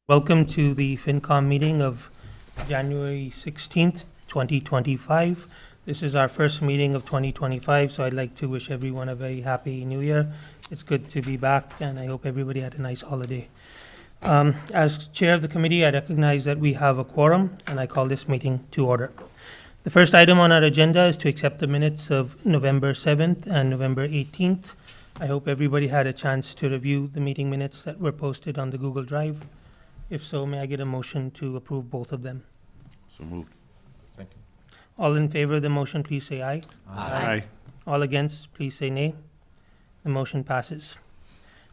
Welcome to the FinCom meeting of January 16th, 2025. This is our first meeting of 2025, so I'd like to wish everyone a very happy new year. It's good to be back, and I hope everybody had a nice holiday. As chair of the committee, I recognize that we have a quorum, and I call this meeting to order. The first item on our agenda is to accept the minutes of November 7th and November 18th. I hope everybody had a chance to review the meeting minutes that were posted on the Google Drive. If so, may I get a motion to approve both of them? So moved. Second. All in favor of the motion, please say aye. Aye. All against, please say nay. The motion passes.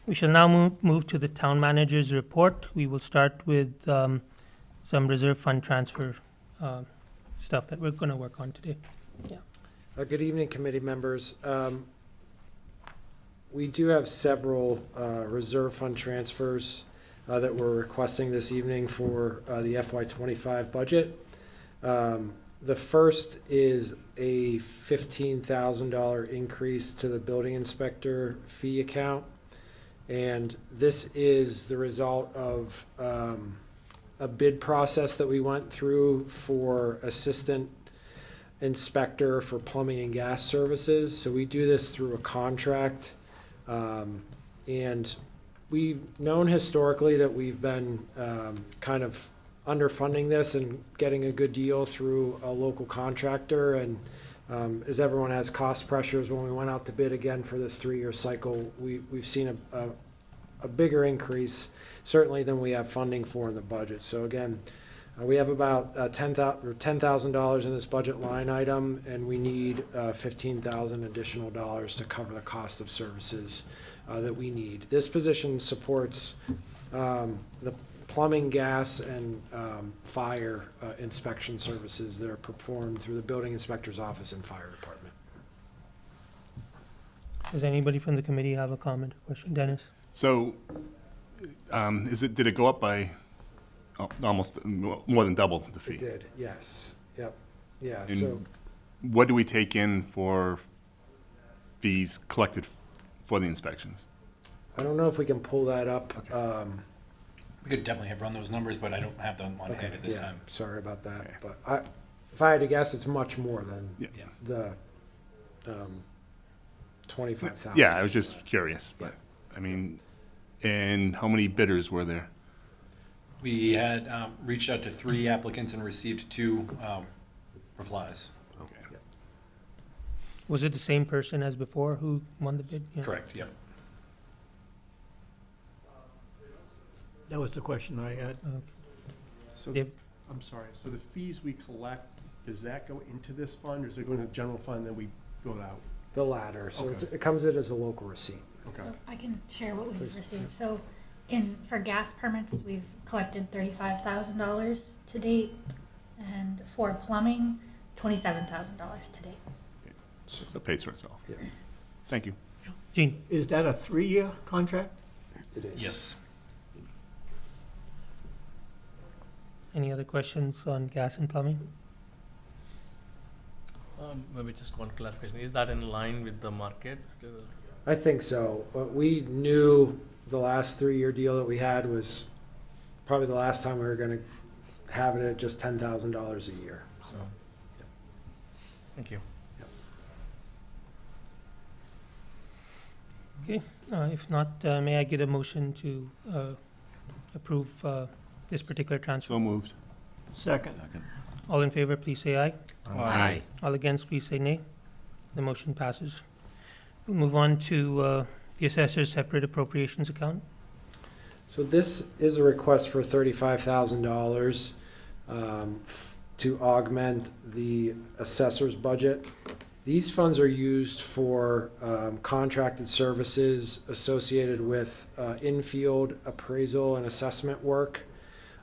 We shall now move to the town manager's report. We will start with some reserve fund transfer stuff that we're going to work on today. Good evening, committee members. We do have several reserve fund transfers that we're requesting this evening for the FY25 budget. The first is a $15,000 increase to the building inspector fee account. And this is the result of a bid process that we went through for assistant inspector for plumbing and gas services. So we do this through a contract. And we've known historically that we've been kind of underfunding this and getting a good deal through a local contractor. And as everyone has cost pressures, when we went out to bid again for this 3-year cycle, we've seen a bigger increase, certainly than we have funding for in the budget. So again, we have about $10,000 in this budget line item, and we need $15,000 additional dollars to cover the cost of services that we need. This position supports the plumbing, gas, and fire inspection services that are performed through the building inspector's office and fire department. Does anybody from the committee have a comment or question? Dennis? So, did it go up by almost more than double the fee? It did, yes. Yep. Yeah. And so what do we take in for fees collected for the inspections? I don't know if we can pull that up. Okay. We could definitely have run those numbers, but I don't have them on hand at this time. Sorry about that. Okay. But if I had to guess, it's much more than Yeah. the 25,000. Yeah, I was just curious, but, Yeah. I mean, and how many bidders were there? We had reached out to 3 applicants and received 2 replies. Okay. Was it the same person as before who won the bid? Yeah. Correct, yeah. That was the question I had. So, Dave? I'm sorry, so the fees we collect, does that go into this fund, or does it go into the general fund, and then we go out? The latter. So Okay. it comes in as a local receipt. Okay. So I can share what Please. we've received. So for gas permits, we've collected $35,000 to date. And for plumbing, $27,000 to date. So it pays for itself. Yeah. Thank you. Gene? Is that a 3-year contract? It is. Yes. Any other questions on gas and plumbing? Maybe just one clarification. Is that in line with the market? I think so. We knew the last 3-year deal that we had was probably the last time we were going to have it at just $10,000 a year. So Thank you. Okay, if not, may I get a motion to approve this particular transfer? So moved. Second. All in favor, please say aye. Aye. All against, please say nay. The motion passes. We'll move on to the assessor's separate appropriations account. So this is a request for $35,000 to augment the assessor's budget. These funds are used for contracted services associated with in-field appraisal and assessment work.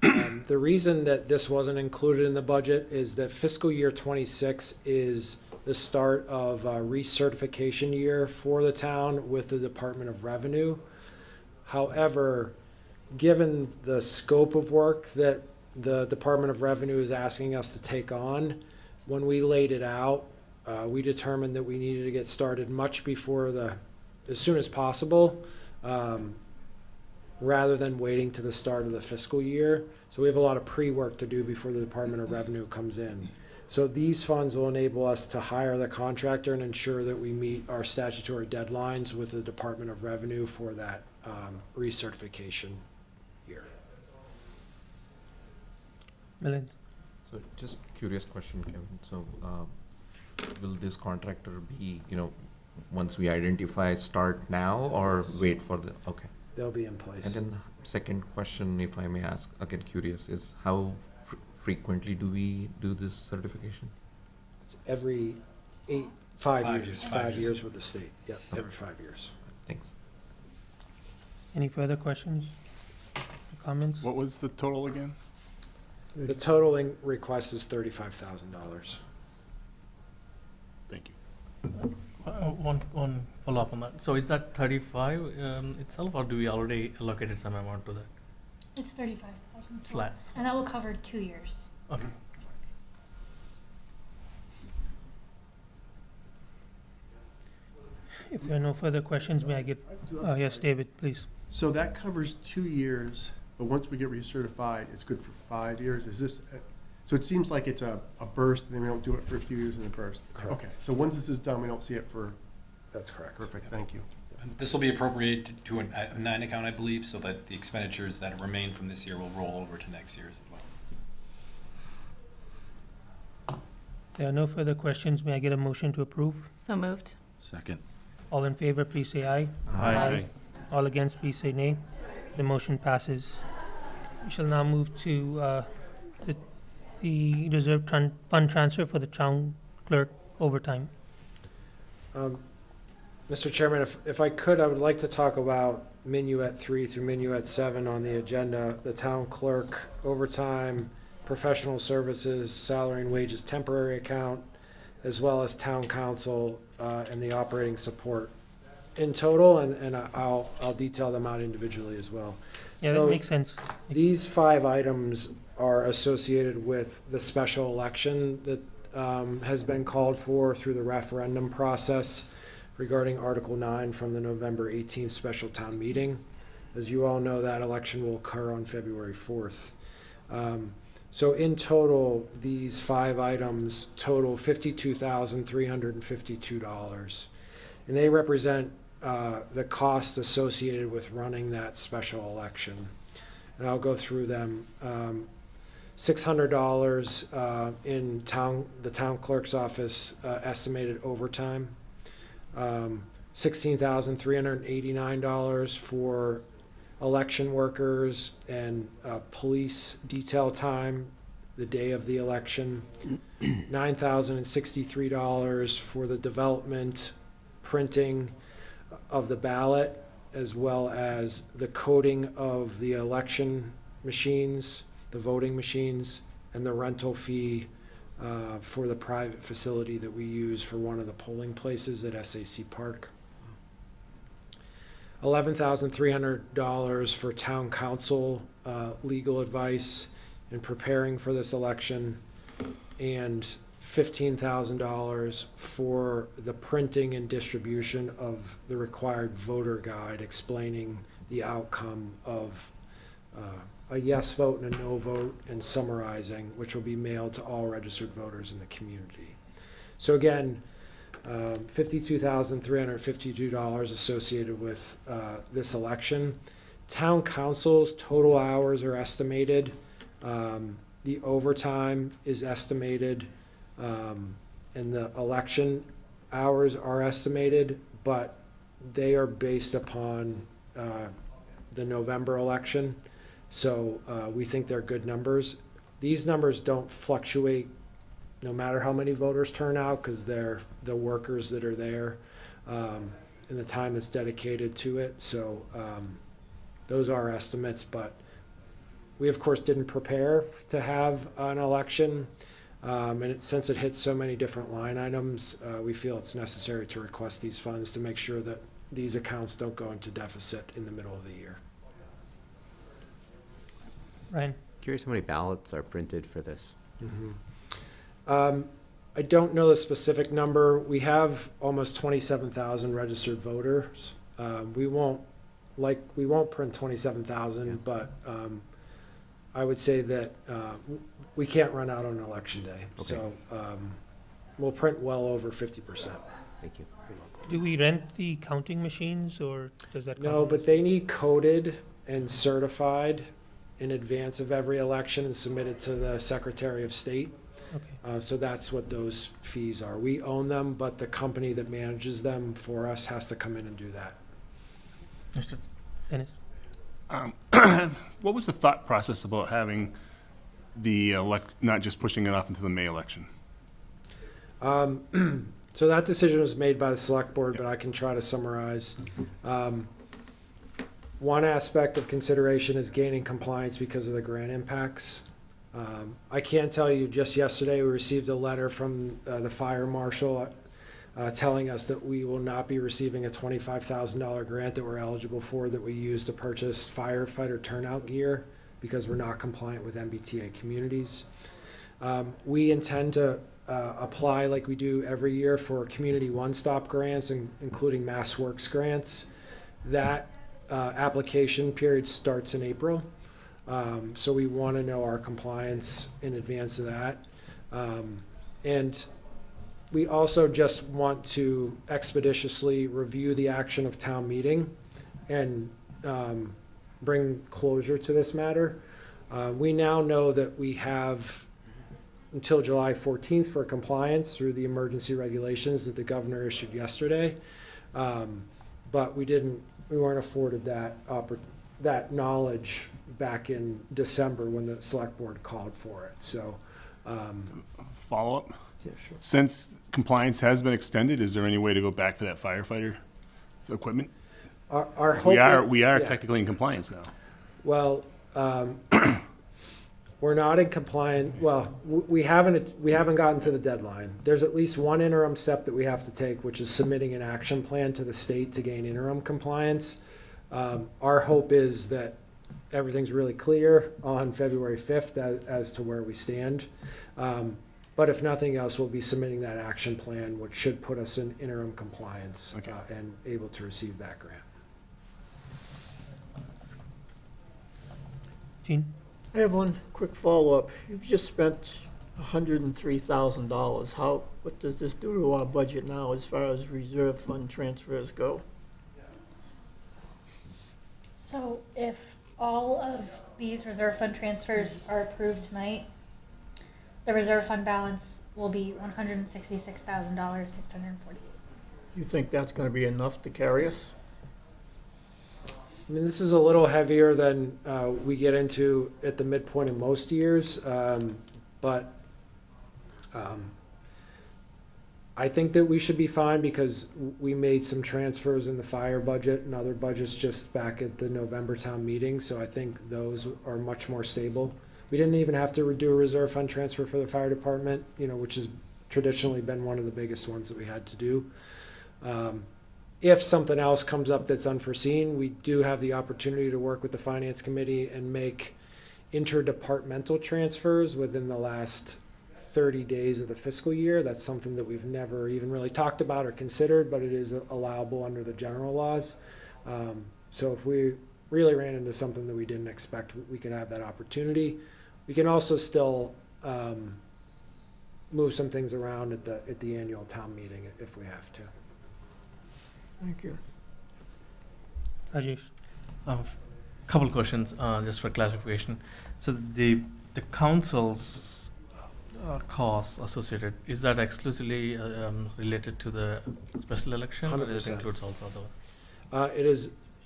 The reason that this wasn't included in the budget is that fiscal year 26 is the start of a recertification year for the town with the Department of Revenue. However, given the scope of work that the Department of Revenue is asking us to take on, when we laid it out, we determined that we needed to get started much before as soon as possible. rather than waiting to the start of the fiscal year. So we have a lot of pre-work to do before the Department of Revenue comes in. So these funds will enable us to hire the contractor and ensure that we meet our statutory deadlines with the Department of Revenue for that recertification year. Milind? So just curious question, Kevin. So, will this contractor be, once we identify, start now or Yes. wait for the, okay. They'll be in place. And then second question, if I may ask, again, curious, is how frequently do we do this certification? It's every 5 5 years, years, 5 5 years years. with the state. Yep, every 5 years. Thanks. Any further questions, comments? What was the total again? The totaling request is $35,000. Thank you. One follow-up on that. So is that 35 itself, or do we already allocated some amount to that? It's 35,000. Flat. And that will cover 2 years. Okay. If there are no further questions, may I get, yes, David, please. So that covers 2 years, but once we get recertified, it's good for 5 years? Is this, so it seems like it's a burst, and then we don't do it for a few years in a burst? Correct. Okay, so once this is done, we don't see it for, That's correct. perfect, thank you. And this will be appropriated to a 9 account, I believe, so that the expenditures that remain from this year will roll over to next year's as well. There are no further questions. May I get a motion to approve? So moved. Second. All in favor, please say aye. Aye. All against, please say nay. The motion passes. We shall now move to the reserve fund transfer for the town clerk overtime. Mr. Chairman, if I could, I would like to talk about Minuet 3 through Minuet 7 on the agenda, the town clerk overtime, professional services, salary and wages temporary account, as well as town council and the operating support in total, and I'll detail them out individually as well. Yeah, that So makes sense. these 5 items are associated with the special election that has been called for through the referendum process regarding Article 9 from the November 18th special town meeting. As you all know, that election will occur on February 4th. So in total, these 5 items total $52,352. And they represent the cost associated with running that special election. And I'll go through them. $600 in the town clerk's office estimated overtime. $16,389 for election workers and police detail time the day of the election. $9,063 for the development, printing of the ballot, as well as the coding of the election machines, the voting machines, and the rental fee for the private facility that we use for one of the polling places at SAC Park. $11,300 for town council legal advice in preparing for this election, and $15,000 for the printing and distribution of the required voter guide explaining the outcome of a yes vote and a no vote, and summarizing, which will be mailed to all registered voters in the community. So again, $52,352 associated with this election. Town council's total hours are estimated. The overtime is estimated, and the election hours are estimated, but they are based upon the November election. So we think they're good numbers. These numbers don't fluctuate no matter how many voters turn out, because they're the workers that are there and the time that's dedicated to it. So those are estimates, but we of course didn't prepare to have an election. And since it hits so many different line items, we feel it's necessary to request these funds to make sure that these accounts don't go into deficit in the middle of the year. Ryan? Curious how many ballots are printed for this? I don't know the specific number. We have almost 27,000 registered voters. We won't like, we won't print 27,000, Yeah. but I would say that we can't run out on election day. Okay. So we'll print well over 50%. Thank you. Do we rent the counting machines, or does that? No, come- but they need coded and certified in advance of every election and submitted to the Secretary of State. Okay. So that's what those fees are. We own them, but the company that manages them for us has to come in and do that. Mr. Dennis? What was the thought process about having the not just pushing it off into the May election? So that decision was made by the select board, but I can try to summarize. One aspect of consideration is gaining compliance because of the grant impacts. I can tell you, just yesterday, we received a letter from the fire marshal telling us that we will not be receiving a $25,000 grant that we're eligible for, that we use to purchase firefighter turnout gear because we're not compliant with MBTA communities. We intend to apply like we do every year for community one-stop grants, including Mass Works grants. That application period starts in April. So we want to know our compliance in advance of that. And we also just want to expeditiously review the action of town meeting and bring closure to this matter. We now know that we have until July 14th for compliance through the emergency regulations that the governor issued yesterday. But we weren't afforded that knowledge back in December when the select board called for it. So, Follow-up? yeah, sure. Since compliance has been extended, is there any way to go back for that firefighter equipment? Our hope. We are yeah. technically in compliance now. Well, we're not in compliant, well, we haven't gotten to the deadline. There's at least one interim step that we have to take, which is submitting an action plan to the state to gain interim compliance. Our hope is that everything's really clear on February 5th as to where we stand. But if nothing else, we'll be submitting that action plan, which should put us in interim compliance Okay. and able to receive that grant. Gene? I have one quick follow-up. You've just spent $103,000. What does this do to our budget now as far as reserve fund transfers go? So if all of these reserve fund transfers are approved tonight, the reserve fund balance will be $166,648. You think that's gonna be enough to carry us? I mean, this is a little heavier than we get into at the midpoint of most years, but I think that we should be fine because we made some transfers in the fire budget and other budgets just back at the November town meeting, so I think those are much more stable. We didn't even have to do a reserve fund transfer for the fire department, which has traditionally been one of the biggest ones that we had to do. If something else comes up that's unforeseen, we do have the opportunity to work with the finance committee and make interdepartmental transfers within the last 30 days of the fiscal year. That's something that we've never even really talked about or considered, but it is allowable under the general laws. So if we really ran into something that we didn't expect, we could have that opportunity. We can also still move some things around at the annual town meeting if we have to. Thank you. Rajesh? Couple questions, just for clarification. So the council's costs associated, is that exclusively related to the special election? Or it 100%. includes also others? It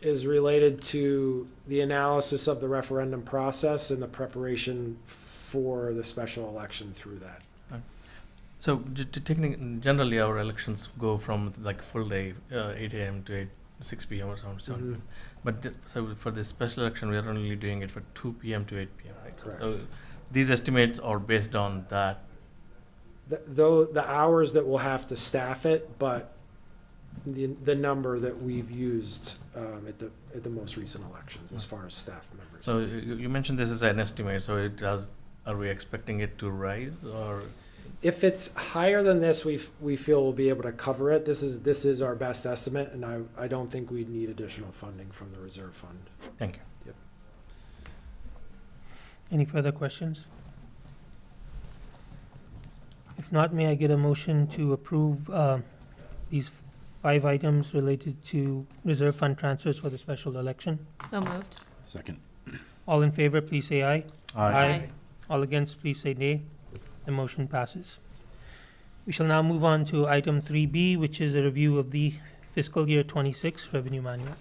is related to the analysis of the referendum process and the preparation for the special election through that. So generally, our elections go from like full day, 8 a.m. to 6 p.m. or something. Mhm. But so for this special election, we are only doing it for 2 p.m. to 8 p.m. Right? Correct. So these estimates are based on that. Though the hours that we'll have to staff it, but the number that we've used at the most recent elections as far as staff members. So you mentioned this is an estimate. So are we expecting it to rise or? If it's higher than this, we feel we'll be able to cover it. This is our best estimate, and I don't think we'd need additional funding from the reserve fund. Thank you. Any further questions? If not, may I get a motion to approve these 5 items related to reserve fund transfers for the special election? So moved. Second. All in favor, please say aye. Aye. All against, please say nay. The motion passes. We shall now move on to item 3B, which is a review of the fiscal year 26 revenue manual.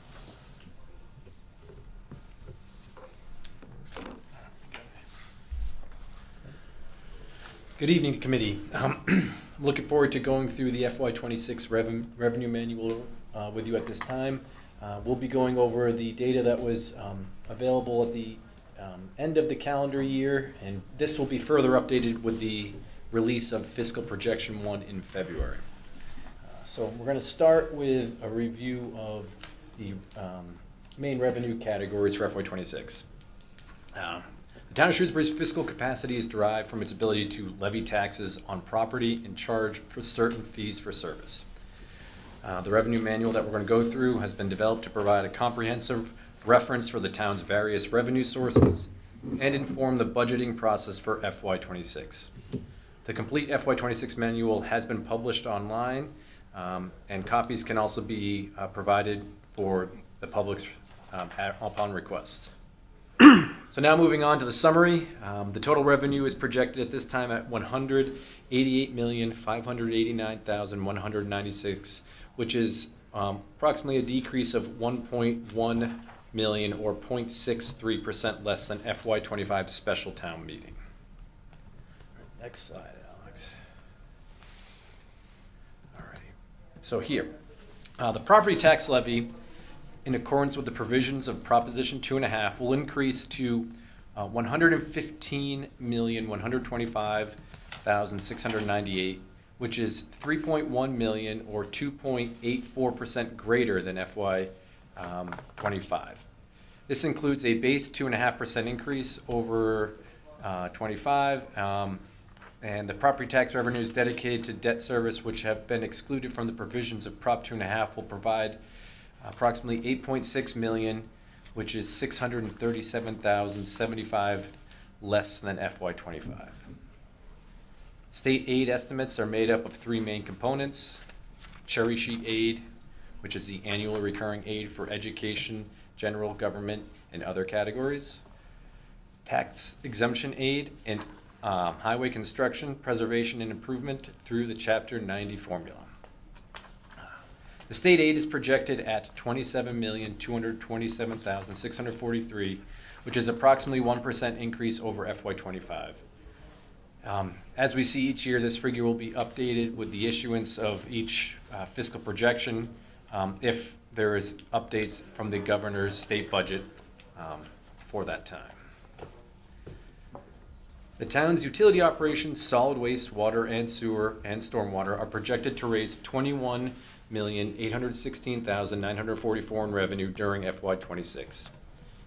Good evening, committee. I'm looking forward to going through the FY26 revenue manual with you at this time. We'll be going over the data that was available at the end of the calendar year, and this will be further updated with the release of fiscal projection 1 in February. So we're going to start with a review of the main revenue categories for FY26. The town of Shrewsbury's fiscal capacity is derived from its ability to levy taxes on property and charge for certain fees for service. The revenue manual that we're going to go through has been developed to provide a comprehensive reference for the town's various revenue sources and inform the budgeting process for FY26. The complete FY26 manual has been published online, and copies can also be provided for the public's upon request. So now moving on to the summary, the total revenue is projected at this time at $188,589,196, which is approximately a decrease of 1.1 million or 0.63% less than FY25 special town meeting. Next slide, Alex. All right. So here, the property tax levy, in accordance with the provisions of Proposition 2.5, will increase to $115,125,698, which is 3.1 million or 2.84% greater than FY25. This includes a base 2.5% increase over 25, and the property tax revenues dedicated to debt service, which have been excluded from the provisions of Prop 2.5, will provide approximately 8.6 million, which is 637,075 less than FY25. State aid estimates are made up of 3 main components: cherry sheet aid, which is the annual recurring aid for education, general government, and other categories; tax exemption aid, and highway construction, preservation, and improvement through the Chapter 90 formula. The state aid is projected at $27,227,643, which is approximately 1% increase over FY25. As we see each year, this figure will be updated with the issuance of each fiscal projection if there is updates from the governor's state budget for that time. The town's utility operations, solid waste, water and sewer, and stormwater are projected to raise $21,816,944 in revenue during FY26.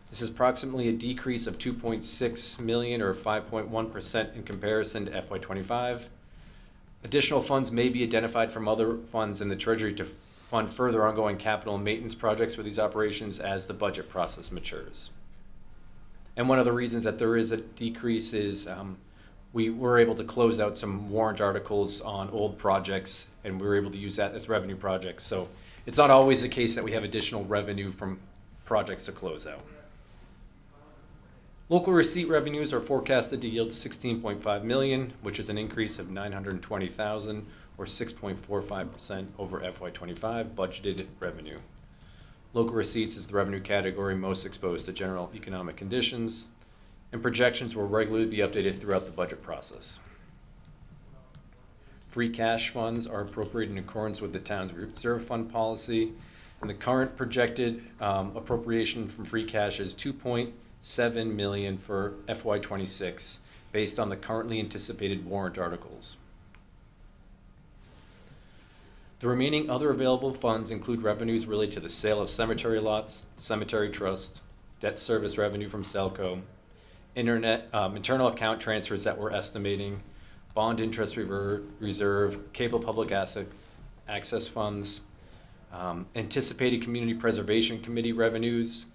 This is approximately a decrease of 2.6 million or 5.1% in comparison to FY25. Additional funds may be identified from other funds in the Treasury to fund further ongoing capital and maintenance projects for these operations as the budget process matures. And one of the reasons that there is a decrease is we were able to close out some warrant articles on old projects, and we were able to use that as revenue projects. So it's not always the case that we have additional revenue from projects to close out. Local receipt revenues are forecasted to yield 16.5 million, which is an increase of 920,000 or 6.45% over FY25 budgeted revenue. Local receipts is the revenue category most exposed to general economic conditions, and projections will regularly be updated throughout the budget process. Free cash funds are appropriated in accordance with the town's reserve fund policy, and the current projected appropriation from free cash is 2.7 million for FY26 based on the currently anticipated warrant articles. The remaining other available funds include revenues related to the sale of cemetery lots, cemetery trust, debt service revenue from Selco, internal account transfers that we're estimating, bond interest reserve, cable public access funds, anticipated community preservation committee revenues,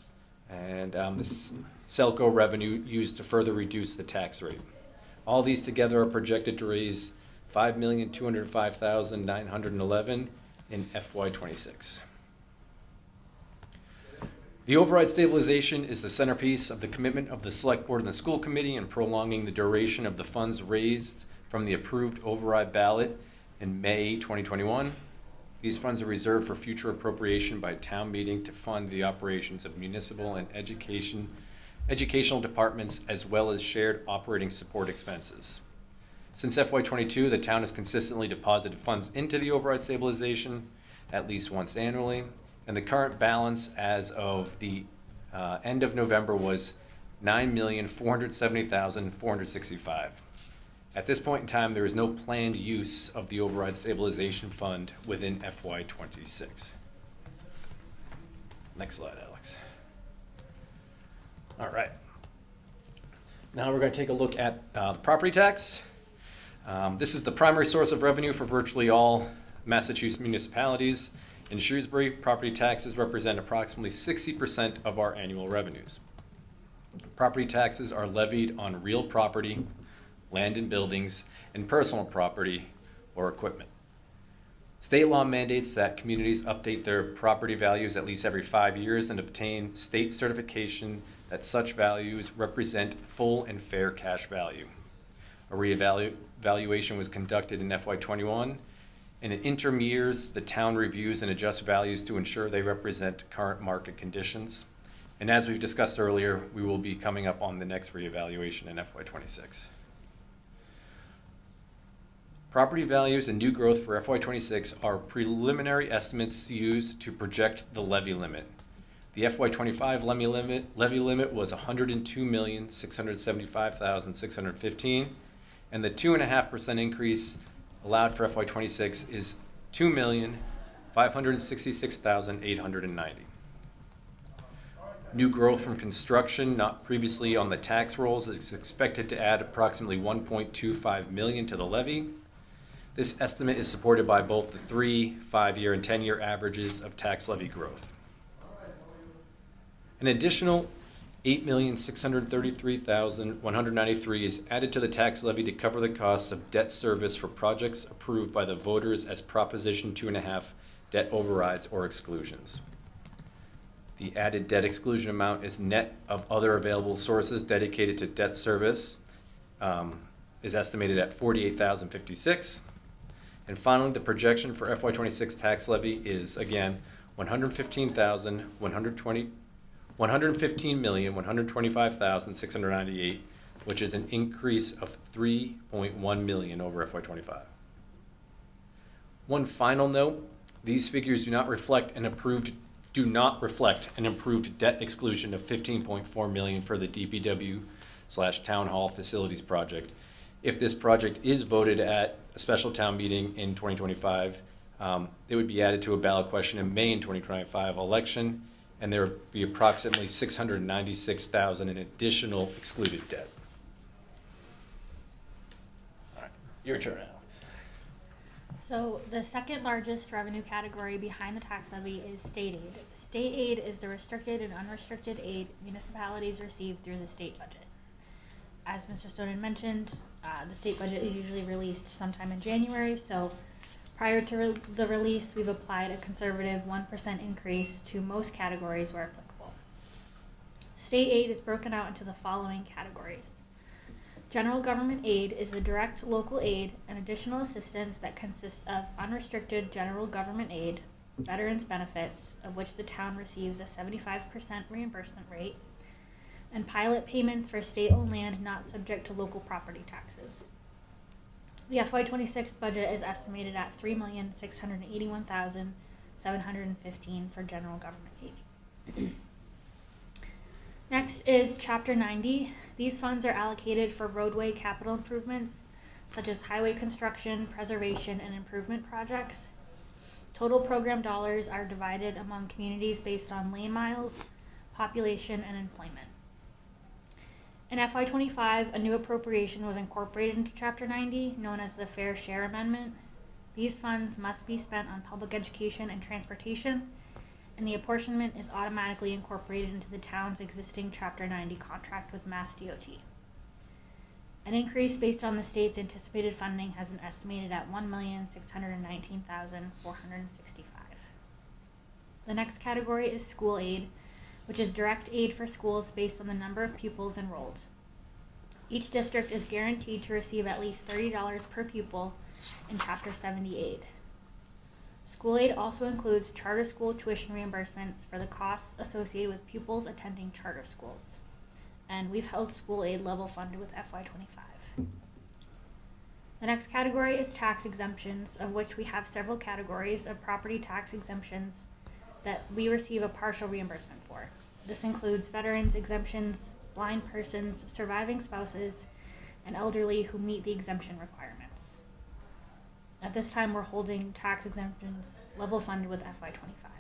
and this Selco revenue used to further reduce the tax rate. All these together are projected to raise $5,205,911 in FY26. The override stabilization is the centerpiece of the commitment of the Select Board and the School Committee in prolonging the duration of the funds raised from the approved override ballot in May 2021. These funds are reserved for future appropriation by town meeting to fund the operations of municipal and educational departments, as well as shared operating support expenses. Since FY22, the town has consistently deposited funds into the override stabilization at least once annually, and the current balance as of the end of November was $9,470,465. At this point in time, there is no planned use of the override stabilization fund within FY26. Next slide, Alex. All right. Now we're going to take a look at property tax. This is the primary source of revenue for virtually all Massachusetts municipalities. In Shrewsbury, property taxes represent approximately 60% of our annual revenues. Property taxes are levied on real property, land and buildings, and personal property or equipment. State law mandates that communities update their property values at least every 5 years and obtain state certification that such values represent full and fair cash value. A reevaluation was conducted in FY21, and in interim years, the town reviews and adjusts values to ensure they represent current market conditions. And as we've discussed earlier, we will be coming up on the next reevaluation in FY26. Property values and new growth for FY26 are preliminary estimates used to project the levy limit. The FY25 levy limit was $102,675,615, and the 2.5% increase allowed for FY26 is $2,566,890. New growth from construction not previously on the tax rolls is expected to add approximately $1.25 million to the levy. This estimate is supported by both the 3, 5-year, and 10-year averages of tax levy growth. An additional $8,633,193 is added to the tax levy to cover the costs of debt service for projects approved by the voters as Proposition 2.5 debt overrides or exclusions. The added debt exclusion amount is net of other available sources dedicated to debt service, is estimated at $48,056. And finally, the projection for FY26 tax levy is, again, $115,125,698, which is an increase of $3.1 million over FY25. One final note, these figures do not reflect an improved debt exclusion of $15.4 million for the DPW/Town Hall Facilities Project. If this project is voted at a special town meeting in 2025, it would be added to a ballot question in May in 2025 election, and there would be approximately $696,000 in additional excluded debt. All right, your turn, Alex. So the second largest revenue category behind the tax levy is state aid. State aid is the restricted and unrestricted aid municipalities receive through the state budget. As Mr. Stonin mentioned, the state budget is usually released sometime in January, so prior to the release, we've applied a conservative 1% increase to most categories where applicable. State aid is broken out into the following categories. General government aid is a direct local aid and additional assistance that consists of unrestricted general government aid, veterans benefits, of which the town receives a 75% reimbursement rate, and pilot payments for state-owned land not subject to local property taxes. The FY26 budget is estimated at $3,681,715 for general government aid. Next is Chapter 90. These funds are allocated for roadway capital improvements, such as highway construction, preservation, and improvement projects. Total program dollars are divided among communities based on lane miles, population, and employment. In FY '25, a new appropriation was incorporated into Chapter 90, known as the Fair Share Amendment. These funds must be spent on public education and transportation, and the apportionment is automatically incorporated into the town's existing Chapter 90 contract with Mass DOT. An increase based on the state's anticipated funding has been estimated at $1,619,465. The next category is school aid, which is direct aid for schools based on the number of pupils enrolled. Each district is guaranteed to receive at least $30 per pupil in Chapter 70 aid. School aid also includes charter school tuition reimbursements for the costs associated with pupils attending charter schools. And we've held school aid level funded with FY '25. The next category is tax exemptions, of which we have several categories of property tax exemptions that we receive a partial reimbursement for. This includes veterans exemptions, blind persons, surviving spouses, and elderly who meet the exemption requirements. At this time, we're holding tax exemptions level funded with FY '25.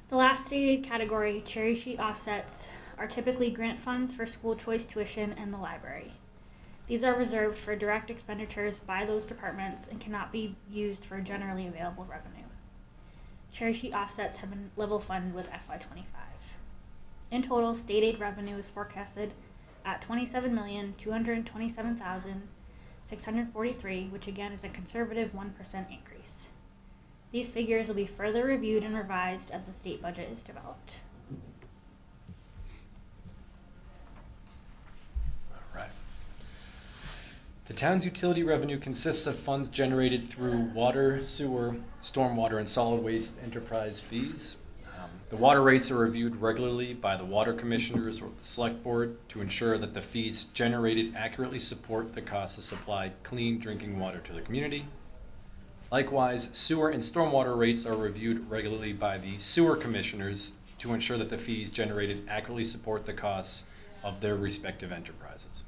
The last state aid category, cherry sheet offsets, are typically grant funds for school choice tuition and the library. These are reserved for direct expenditures by those departments and cannot be used for generally available revenue. Cherry sheet offsets have been level funded with FY '25. In total, state aid revenue is forecasted at $27,227,643, which again is a conservative 1% increase. These figures will be further reviewed and revised as the state budget is developed. All right. The town's utility revenue consists of funds generated through water, sewer, stormwater, and solid waste enterprise fees. The water rates are reviewed regularly by the water commissioners or the select board to ensure that the fees generated accurately support the cost to supply clean drinking water to the community. Likewise, sewer and stormwater rates are reviewed regularly by the sewer commissioners to ensure that the fees generated accurately support the costs of their respective enterprises.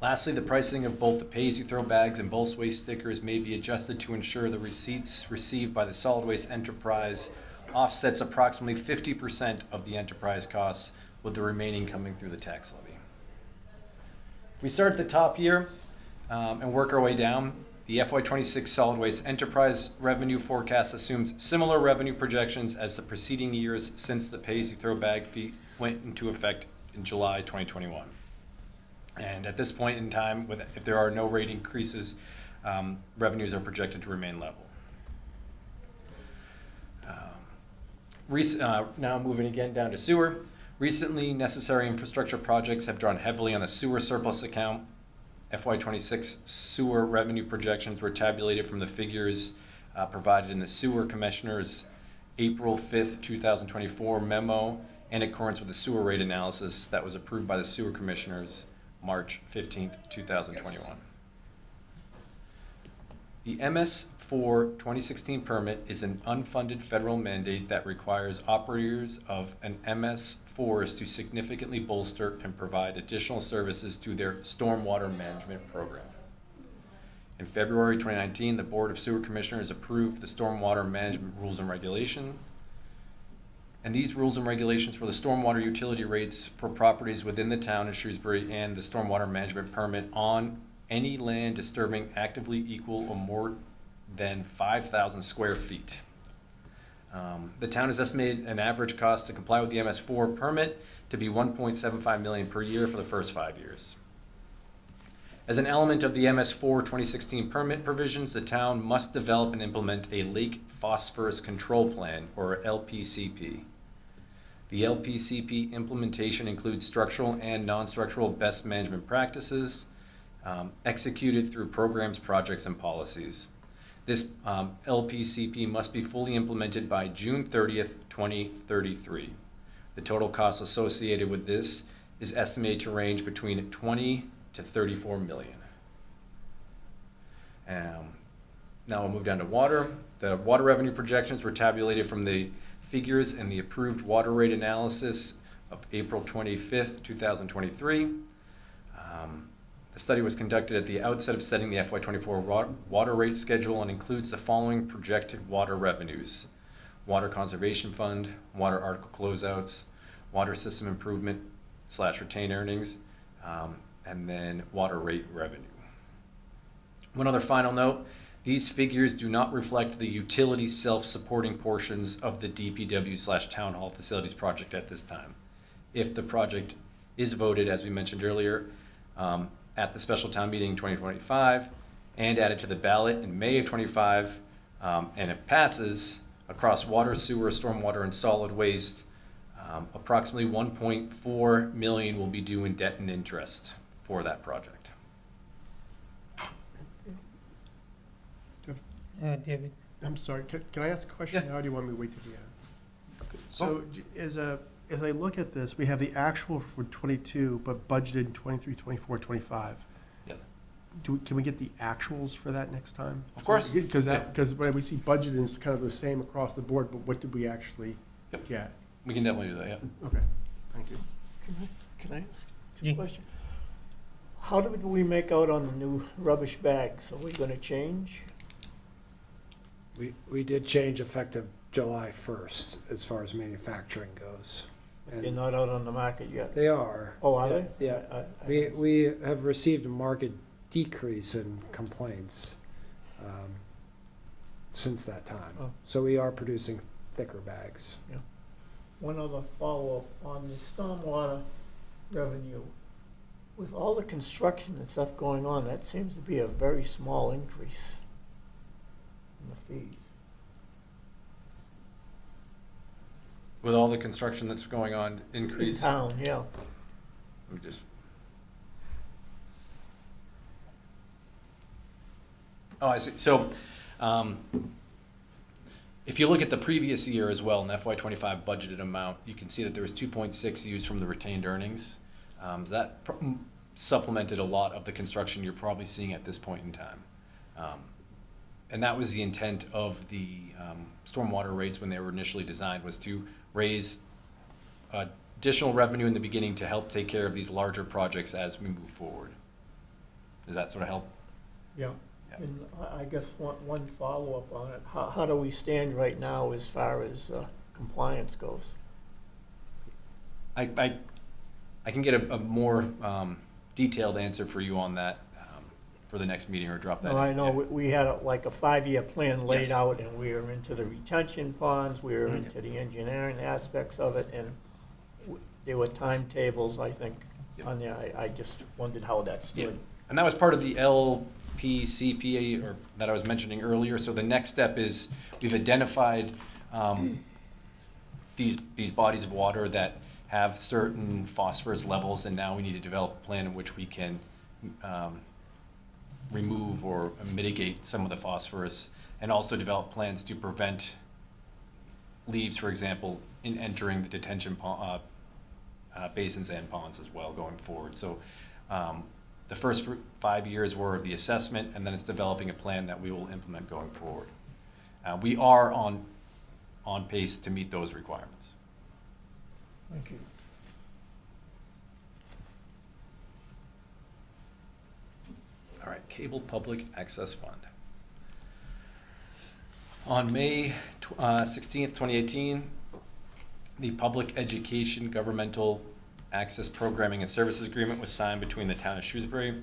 Lastly, the pricing of both the pay-as-you-throw bags and bulk waste stickers may be adjusted to ensure the receipts received by the solid waste enterprise offsets approximately 50% of the enterprise costs, with the remaining coming through the tax levy. If we start at the top here and work our way down, the FY '26 solid waste enterprise revenue forecast assumes similar revenue projections as the preceding years since the pay-as-you-throw bag fee went into effect in July 2021. And at this point in time, if there are no rate increases, revenues are projected to remain level. Now moving again down to sewer. Recently, necessary infrastructure projects have drawn heavily on the sewer surplus account. FY '26 sewer revenue projections were tabulated from the figures provided in the sewer commissioner's April 5th, 2024 memo in accordance with the sewer rate analysis that was approved by the sewer commissioners March 15th, 2021. The MS4 2016 permit is an unfunded federal mandate that requires operators of an MS4s to significantly bolster and provide additional services to their stormwater management program. In February 2019, the Board of Sewer Commissioners approved the Stormwater Management Rules and Regulation. And these rules and regulations for the stormwater utility rates for properties within the town of Shrewsbury and the stormwater management permit on any land disturbing actively equal or more than 5,000 square feet. The town has estimated an average cost to comply with the MS4 permit to be $1.75 million per year for the first 5 years. As an element of the MS4 2016 permit provisions, the town must develop and implement a lake phosphorus control plan, or LPCP. The LPCP implementation includes structural and non-structural best management practices, executed through programs, projects, and policies. This LPCP must be fully implemented by June 30th, 2033. The total cost associated with this is estimated to range between 20 to 34 million. Now we'll move down to water. The water revenue projections were tabulated from the figures in the approved water rate analysis of April 25th, 2023. The study was conducted at the outset of setting the FY24 water rate schedule and includes the following projected water revenues: Water Conservation Fund, water article closeouts, water system improvement / retained earnings, and then water rate revenue. One other final note, these figures do not reflect the utility self-supporting portions of the DPW / town hall facilities project at this time. If the project is voted, as we mentioned earlier, at the special town meeting in 2025 and added to the ballot in May of 25, and it passes across water, sewer, stormwater, and solid waste, approximately 1.4 million will be due in debt and interest for that project. David? I'm sorry, can I ask a question Yeah. now, or do you want me to wait till the end? So, as I look at this, we have the actual for 22, but budgeted in 23, 24, 25. Yeah. Can we get the actuals for that next time? Of course. Because when we see budgeted, it's kind of the same across the board, but what did we actually Yep. get? We can definitely do that, yeah. Okay, thank you. Can I ask Yeah. a question? How did we make out on the new rubbish bags? Are we gonna change? We did change effective July 1st as far as manufacturing goes. They're And not out on the market yet. they are. Oh, are they? Yeah. We have received a marked decrease in complaints since that time. Oh. So we are producing thicker bags. One other follow-up on the stormwater revenue. With all the construction and stuff going on, that seems to be a very small increase in the fees. With all the construction that's going on, In increase. town, yeah. Let me just. Oh, I see. So, if you look at the previous year as well, in FY '25 budgeted amount, you can see that there was 2.6 used from the retained earnings. That supplemented a lot of the construction you're probably seeing at this point in time. And that was the intent of the stormwater rates when they were initially designed, was to raise additional revenue in the beginning to help take care of these larger projects as we move forward. Does that sort of help? Yeah. Yeah. And I guess one follow-up on it. How do we stand right now as far as compliance goes? I can get a more detailed answer for you on that for the next meeting, or drop that in. No, I know, Yeah. we had like a 5-year plan laid Yes. out, and we were into the retention ponds, we were Mhm. into the engineering aspects of it, and there were timetables, I think, Yep. on there. I just wondered how that stood. And that was part of the LPCPA or that I was mentioning earlier. So the next step is we've identified these bodies of water that have certain phosphorus levels, and now we need to develop a plan in which we can remove or mitigate some of the phosphorus, and also develop plans to prevent leaves, for example, in entering the detention basins and ponds as well going forward. So the first 5 years were the assessment, and then it's developing a plan that we will implement going forward. We are on pace to meet those requirements. Thank you. All right, Cable Public Access Fund. On May 16th, 2018, the Public Education Governmental Access Programming and Services Agreement was signed between the town of Shrewsbury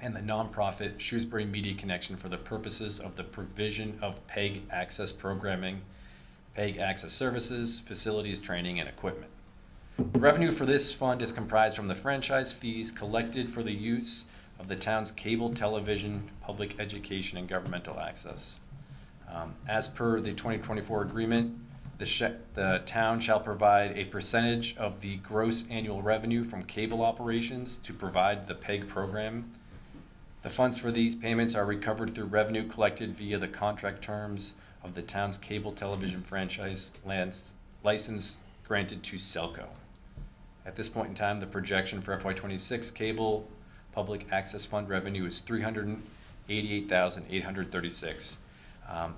and the nonprofit Shrewsbury Media Connection for the purposes of the provision of PEG access programming, PEG access services, facilities, training, and equipment. The revenue for this fund is comprised from the franchise fees collected for the use of the town's cable television, public education, and governmental access. As per the 2024 agreement, the town shall provide a percentage of the gross annual revenue from cable operations to provide the PEG program. The funds for these payments are recovered through revenue collected via the contract terms of the town's cable television franchise license granted to Selco. At this point in time, the projection for FY '26 cable public access fund revenue is $388,836.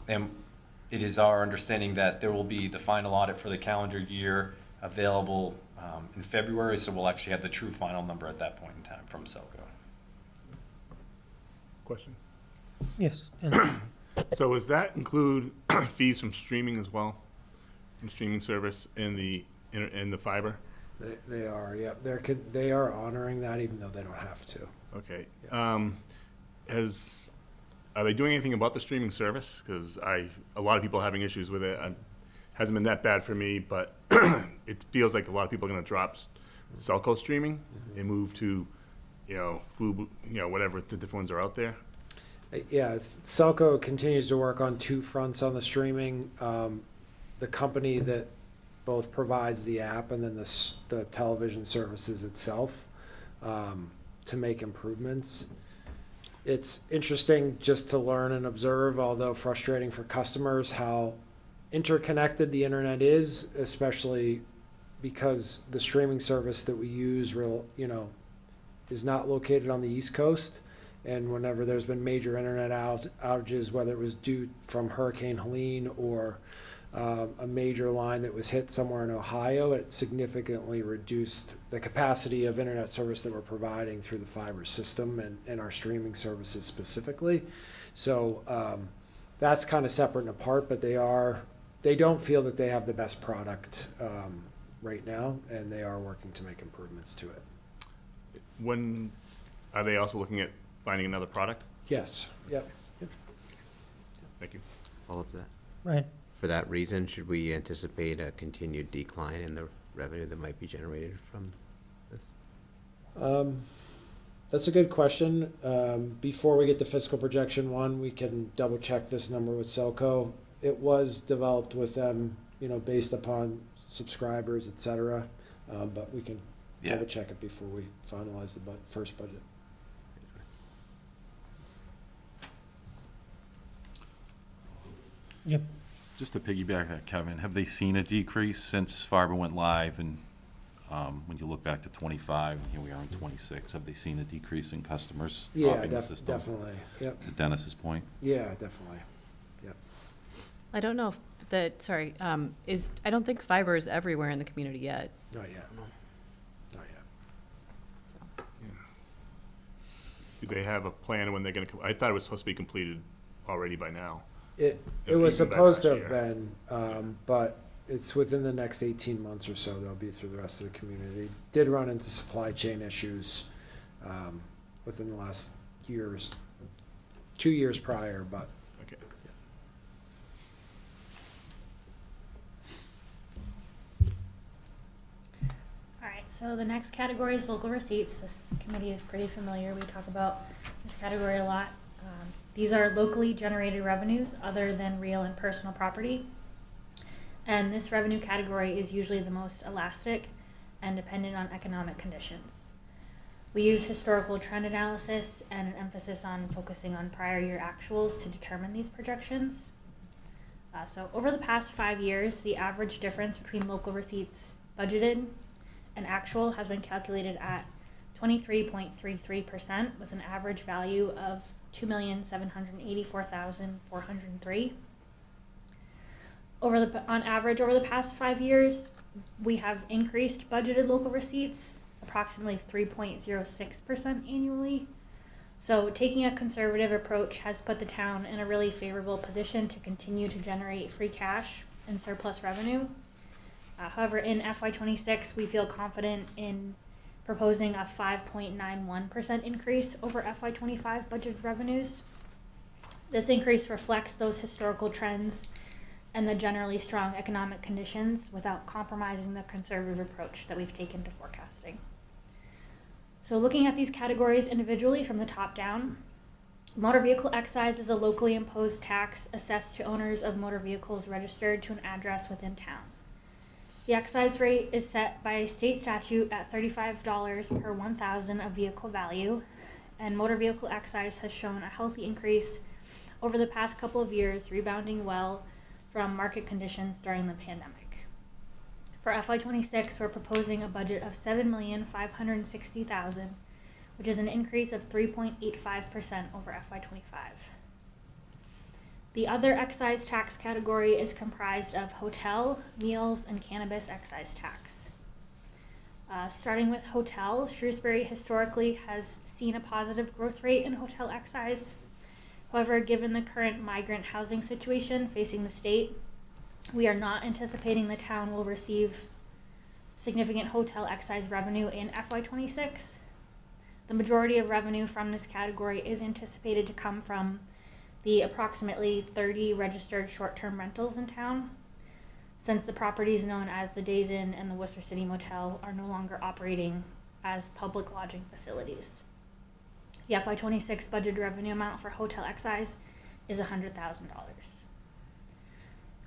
And it is our understanding that there will be the final audit for the calendar year available in February, so we'll actually have the true final number at that point in time from Selco. Question. Yes. And So does that include fees from streaming as well? From streaming service in the in the fiber? They are, yep. They are honoring that even though they don't have to. Okay. Are they doing anything about the streaming service? Because a lot of people are having issues with it. Hasn't been that bad for me, but it feels like a lot of people are going to drop Cellco streaming and move to, Fubo, whatever the different ones are out there. Yeah, Cellco continues to work on two fronts on the streaming. The company that both provides the app and then the television services itself to make improvements. It's interesting just to learn and observe, although frustrating for customers, how interconnected the internet is, especially because the streaming service that we use is not located on the East Coast. And whenever there's been major internet outages, whether it was due from Hurricane Helene or a major line that was hit somewhere in Ohio, it significantly reduced the capacity of internet service that we're providing through the fiber system and our streaming services specifically. So that's kind of separate and apart, but they don't feel that they have the best product right now, and they are working to make improvements to it. When are they also looking at finding another product? Yes, yep. Thank you. Follow up to that. Right. For that reason, should we anticipate a continued decline in the revenue that might be generated from this? That's a good question. Before we get to fiscal projection 1, we can double check this number with Cellco. It was developed with them, based upon subscribers, et cetera. But we can double check it before we finalize the first budget. Yep. Just to piggyback that, Kevin, have they seen a decrease since fiber went live? And when you look back to 25, and here we are in 26, have they seen a decrease in customers Yeah, opting the system? definitely. Yep. To Dennis's point? Yeah, definitely. Yep. I don't know if I don't think fiber is everywhere in the community yet. Not yet. Not yet. Do they have a plan when they're going to? I thought it was supposed to be completed already by now. It Even was back supposed to last have year. been, but it's within the next 18 months or so. They'll be through the rest of the community. They did run into supply chain issues within the last 2 years prior, but Okay. All right, so the next category is local receipts. This committee is pretty familiar. We talk about this category a lot. These are locally generated revenues other than real and personal property. And this revenue category is usually the most elastic and dependent on economic conditions. We use historical trend analysis and an emphasis on focusing on prior year actuals to determine these projections. So over the past 5 years, the average difference between local receipts budgeted and actual has been calculated at 23.33% with an average value of $2,784,403. On average, over the past 5 years, we have increased budgeted local receipts approximately 3.06% annually. So taking a conservative approach has put the town in a really favorable position to continue to generate free cash and surplus revenue. However, in FY26, we feel confident in proposing a 5.91% increase over FY25 budgeted revenues. This increase reflects those historical trends and the generally strong economic conditions without compromising the conservative approach that we've taken to forecasting. So looking at these categories individually from the top down, motor vehicle excise is a locally imposed tax assessed to owners of motor vehicles registered to an address within town. The excise rate is set by state statute at $35 per 1,000 of vehicle value, and motor vehicle excise has shown a healthy increase over the past couple of years, rebounding well from market conditions during the pandemic. For FY26, we're proposing a budget of $7,560,000, which is an increase of 3.85% over FY25. The other excise tax category is comprised of hotel, meals, and cannabis excise tax. Starting with hotel, Shrewsbury historically has seen a positive growth rate in hotel excise. However, given the current migrant housing situation facing the state, we are not anticipating the town will receive significant hotel excise revenue in FY '26. The majority of revenue from this category is anticipated to come from the approximately 30 registered short-term rentals in town, since the properties known as the Days Inn and the Worcester City Motel are no longer operating as public lodging facilities. The FY '26 budgeted revenue amount for hotel excise is $100,000.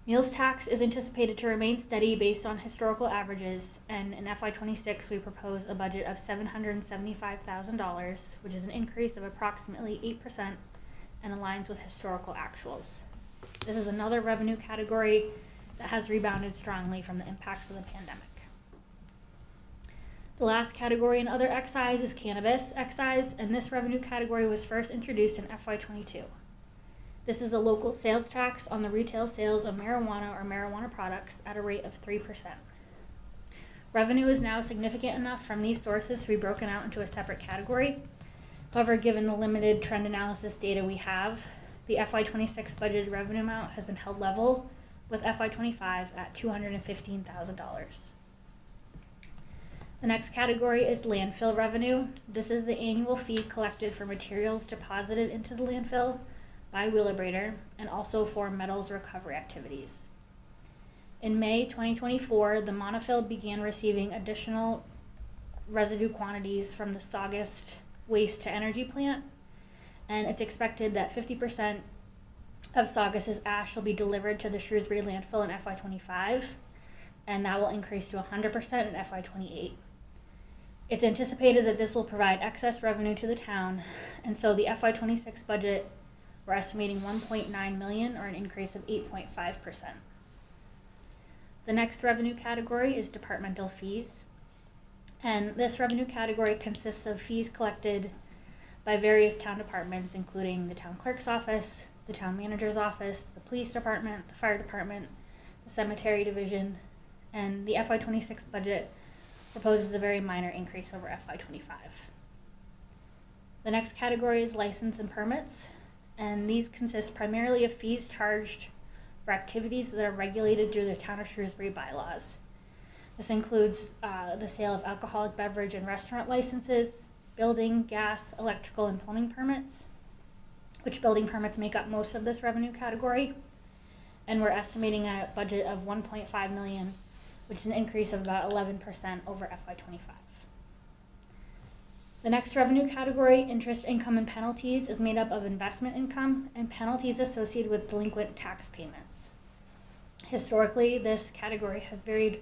Meals tax is anticipated to remain steady based on historical averages, and in FY '26 we propose a budget of $775,000, which is an increase of approximately 8% and aligns with historical actuals. This is another revenue category that has rebounded strongly from the impacts of the pandemic. The last category in other excise is cannabis excise, and this revenue category was first introduced in FY '22. This is a local sales tax on the retail sales of marijuana or marijuana products at a rate of 3%. Revenue is now significant enough from these sources to be broken out into a separate category. However, given the limited trend analysis data we have, the FY '26 budgeted revenue amount has been held level with FY '25 at $215,000. The next category is landfill revenue. This is the annual fee collected for materials deposited into the landfill by Wheelabrator and also for metals recovery activities. In May 2024, the Monofill began receiving additional residue quantities from the Saugus waste to energy plant, and it's expected that 50% of Saugus's ash will be delivered to the Shrewsbury landfill in FY '25, and that will increase to 100% in FY '28. It's anticipated that this will provide excess revenue to the town, and so the FY '26 budget, we're estimating $1.9 million, or an increase of 8.5%. The next revenue category is departmental fees, and this revenue category consists of fees collected by various town departments, including the town clerk's office, the town manager's office, the police department, the fire department, the cemetery division, and the FY '26 budget proposes a very minor increase over FY '25. The next category is license and permits, and these consist primarily of fees charged for activities that are regulated through the Town of Shrewsbury bylaws. This includes the sale of alcoholic beverage and restaurant licenses, building, gas, electrical, and plumbing permits, which building permits make up most of this revenue category, and we're estimating a budget of $1.5 million, which is an increase of about 11% over FY '25. The next revenue category, interest, income, and penalties, is made up of investment income and penalties associated with delinquent tax payments. Historically, this category has varied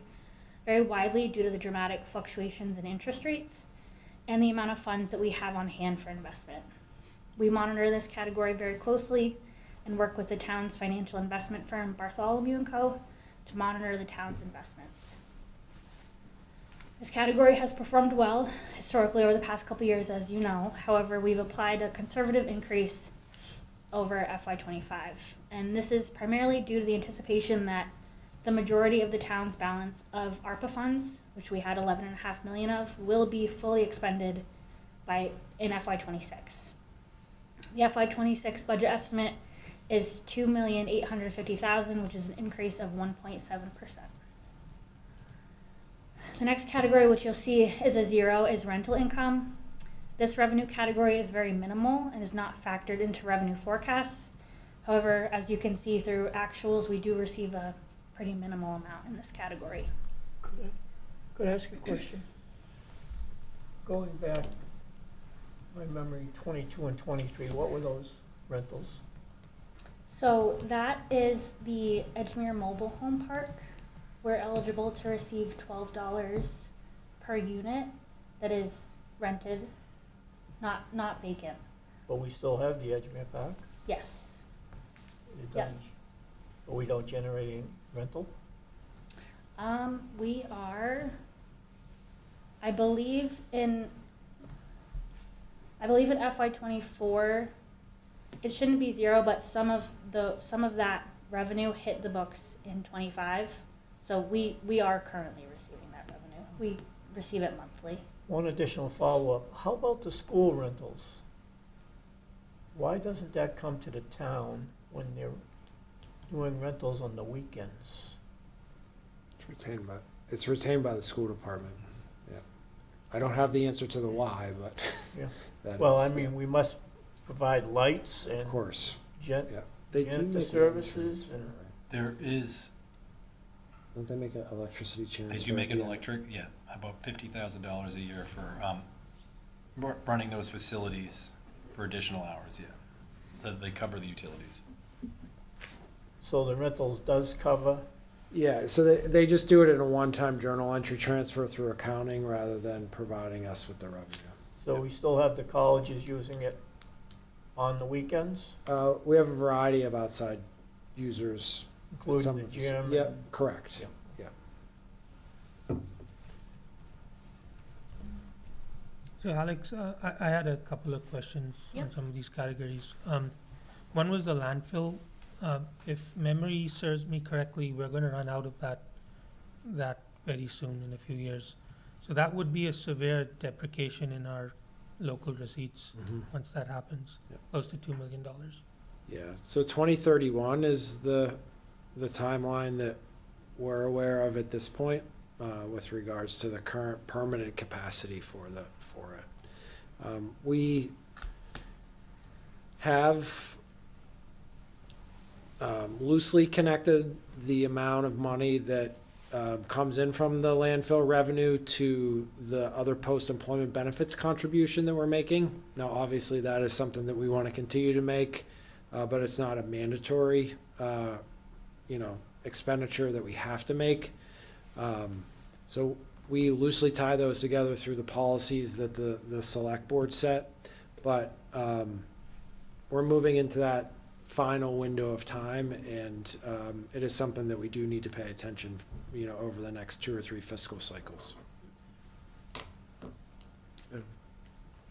very widely due to the dramatic fluctuations in interest rates and the amount of funds that we have on hand for investment. We monitor this category very closely and work with the town's financial investment firm, Bartholomew & Co., to monitor the town's investments. This category has performed well historically over the past couple years, as you know. However, we've applied a conservative increase over FY '25, and this is primarily due to the anticipation that the majority of the town's balance of ARPA funds, which we had $11.5 million of, will be fully expended in FY '26. The FY '26 budget estimate is $2,850,000, which is an increase of 1.7%. The next category, which you'll see is a zero, is rental income. This revenue category is very minimal and is not factored into revenue forecasts. However, as you can see through actuals, we do receive a pretty minimal amount in this category. Could I ask a question? Going back, my memory, 22 and 23, what were those rentals? So that is the Edgemere Mobile Home Park. We're eligible to receive $12 per unit that is rented, not vacant. But we still have the Edgemere Park? Yes. It Yeah. doesn't- But we don't generate any rental? We are, I believe in FY '24, it shouldn't be zero, but some of that revenue hit the books in '25. So we are currently receiving that revenue. We receive it monthly. One additional follow-up, how about the school rentals? Why doesn't that come to the town when they're doing rentals on the weekends? It's retained by, It's retained by the school department, yeah. I don't have the answer to the why, but Yeah. that Well, is, I mean, we must provide lights yeah, and of course. gen, Yeah. They do janitor make services and, There is, Don't they make an electricity change? They do make an electric, yeah, about $50,000 a year for running those facilities for additional hours, yeah. They cover the utilities. so the rentals does cover, Yeah, so they just do it in a one-time journal entry transfer through accounting rather than providing us with the revenue. so we still have the colleges using it on the weekends, We have a variety of outside users. including Some the of the- gym? Yeah, and- correct. Yeah. Yeah. So Alex, I had a couple of questions on Yep. some of these categories. One was the landfill. If memory serves me correctly, we're gonna run out of that very soon, in a few years. So that would be a severe depreciation in our local receipts once that happens, Yep. close to $2 million. Yeah, so 2031 is the timeline that we're aware of at this point, with regards to the current permanent capacity for it. We have loosely connected the amount of money that comes in from the landfill revenue to the other post-employment benefits contribution that we're making. Now, obviously, that is something that we want to continue to make, but it's not a mandatory, expenditure that we have to make. So we loosely tie those together through the policies that the select board set, but we're moving into that final window of time, and it is something that we do need to pay attention, over the next 2 or 3 fiscal cycles.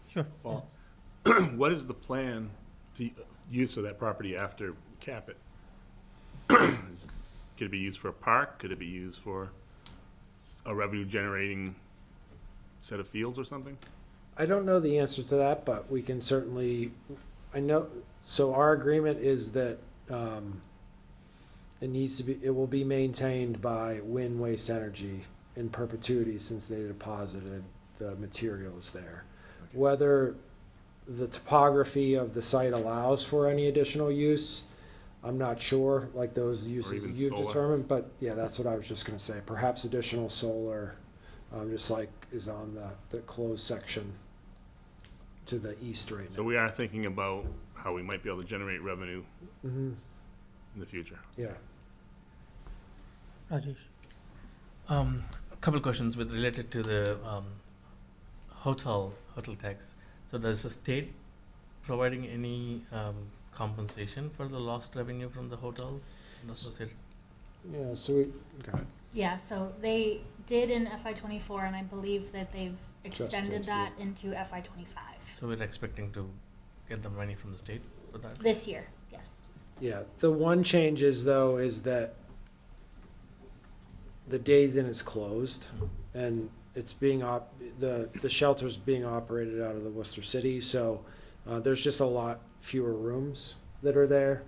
Sure. Well, what is the plan to use of that property after we cap it? Could it be used for a park? Could it be used for a revenue-generating set of fields or something? I don't know the answer to that, but we can certainly, so our agreement is that it will be maintained by Win Waste Energy in perpetuity since they deposited the materials there. Whether the topography of the site allows for any additional use, I'm not sure, like those uses that even you've solar. determined, but yeah, that's what I was just gonna say. Perhaps additional solar, just like is on the closed section to the east right So now. we are thinking about how we might be able to generate revenue Mhm. in the future. Yeah. Rajesh? A couple of questions related to the hotel tax. So does the state providing any compensation for the lost revenue from the hotels and associated? Yeah, so we, go ahead. Yeah, so they did in FY '24, and I believe that they've Just extended did, that into FY '25. So we're expecting to get the money from the state for that? This year, yes. Yeah, the one change is though, is that the Days Inn is closed and it's being the shelter's being operated out of the Worcester City, so there's just a lot fewer rooms that are there.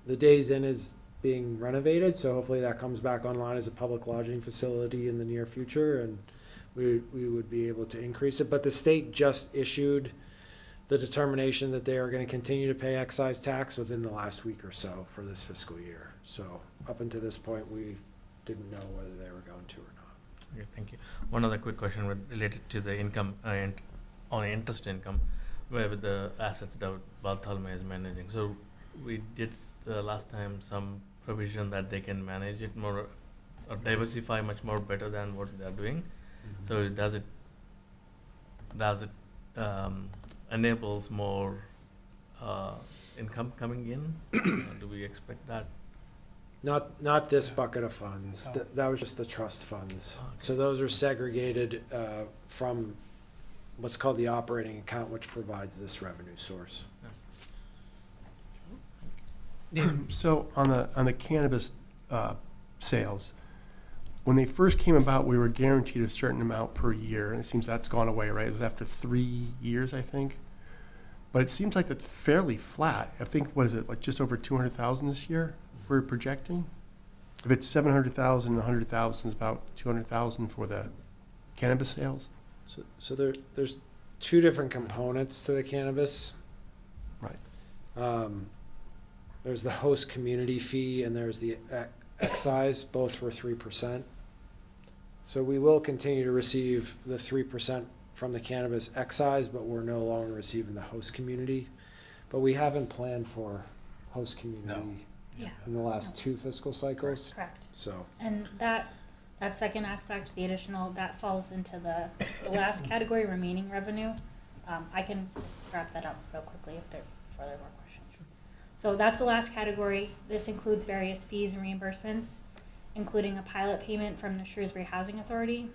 The Days Inn is being renovated, so hopefully that comes back online as a public lodging facility in the near future, and we would be able to increase it. But the state just issued the determination that they are gonna continue to pay excise tax within the last week or so for this fiscal year. So up until this point, we didn't know whether they were going to or not. Okay, thank you. One other quick question related to the income and on interest income, where with the assets that Bartholomew is managing. So we did last time some provision that they can manage it more or diversify much more better than what they're doing. So does it enables more income coming in? Do we expect that? Not this bucket of funds. That was just the trust funds. Okay. So those are segregated from what's called the operating account, which provides this revenue source. So on the cannabis sales, when they first came about, we were guaranteed a certain amount per year, and it seems that's gone away, right? It was after 3 years, I think. But it seems like that's fairly flat. I think, what is it, like just over 200,000 this year we're projecting? If it's 700,000, 100,000 is about 200,000 for the cannabis sales? So there's two different components to the cannabis. Right. There's the host community fee and there's the excise, both were 3%. So we will continue to receive the 3% from the cannabis excise, but we're no longer receiving the host community. But we haven't planned for host community Yeah. in the last two fiscal cycles, Correct. so. And that second aspect, the additional, that falls into the last category, remaining revenue. I can wrap that up real quickly if there are further more questions. So that's the last category. This includes various fees and reimbursements, including a pilot payment from the Shrewsbury Housing Authority.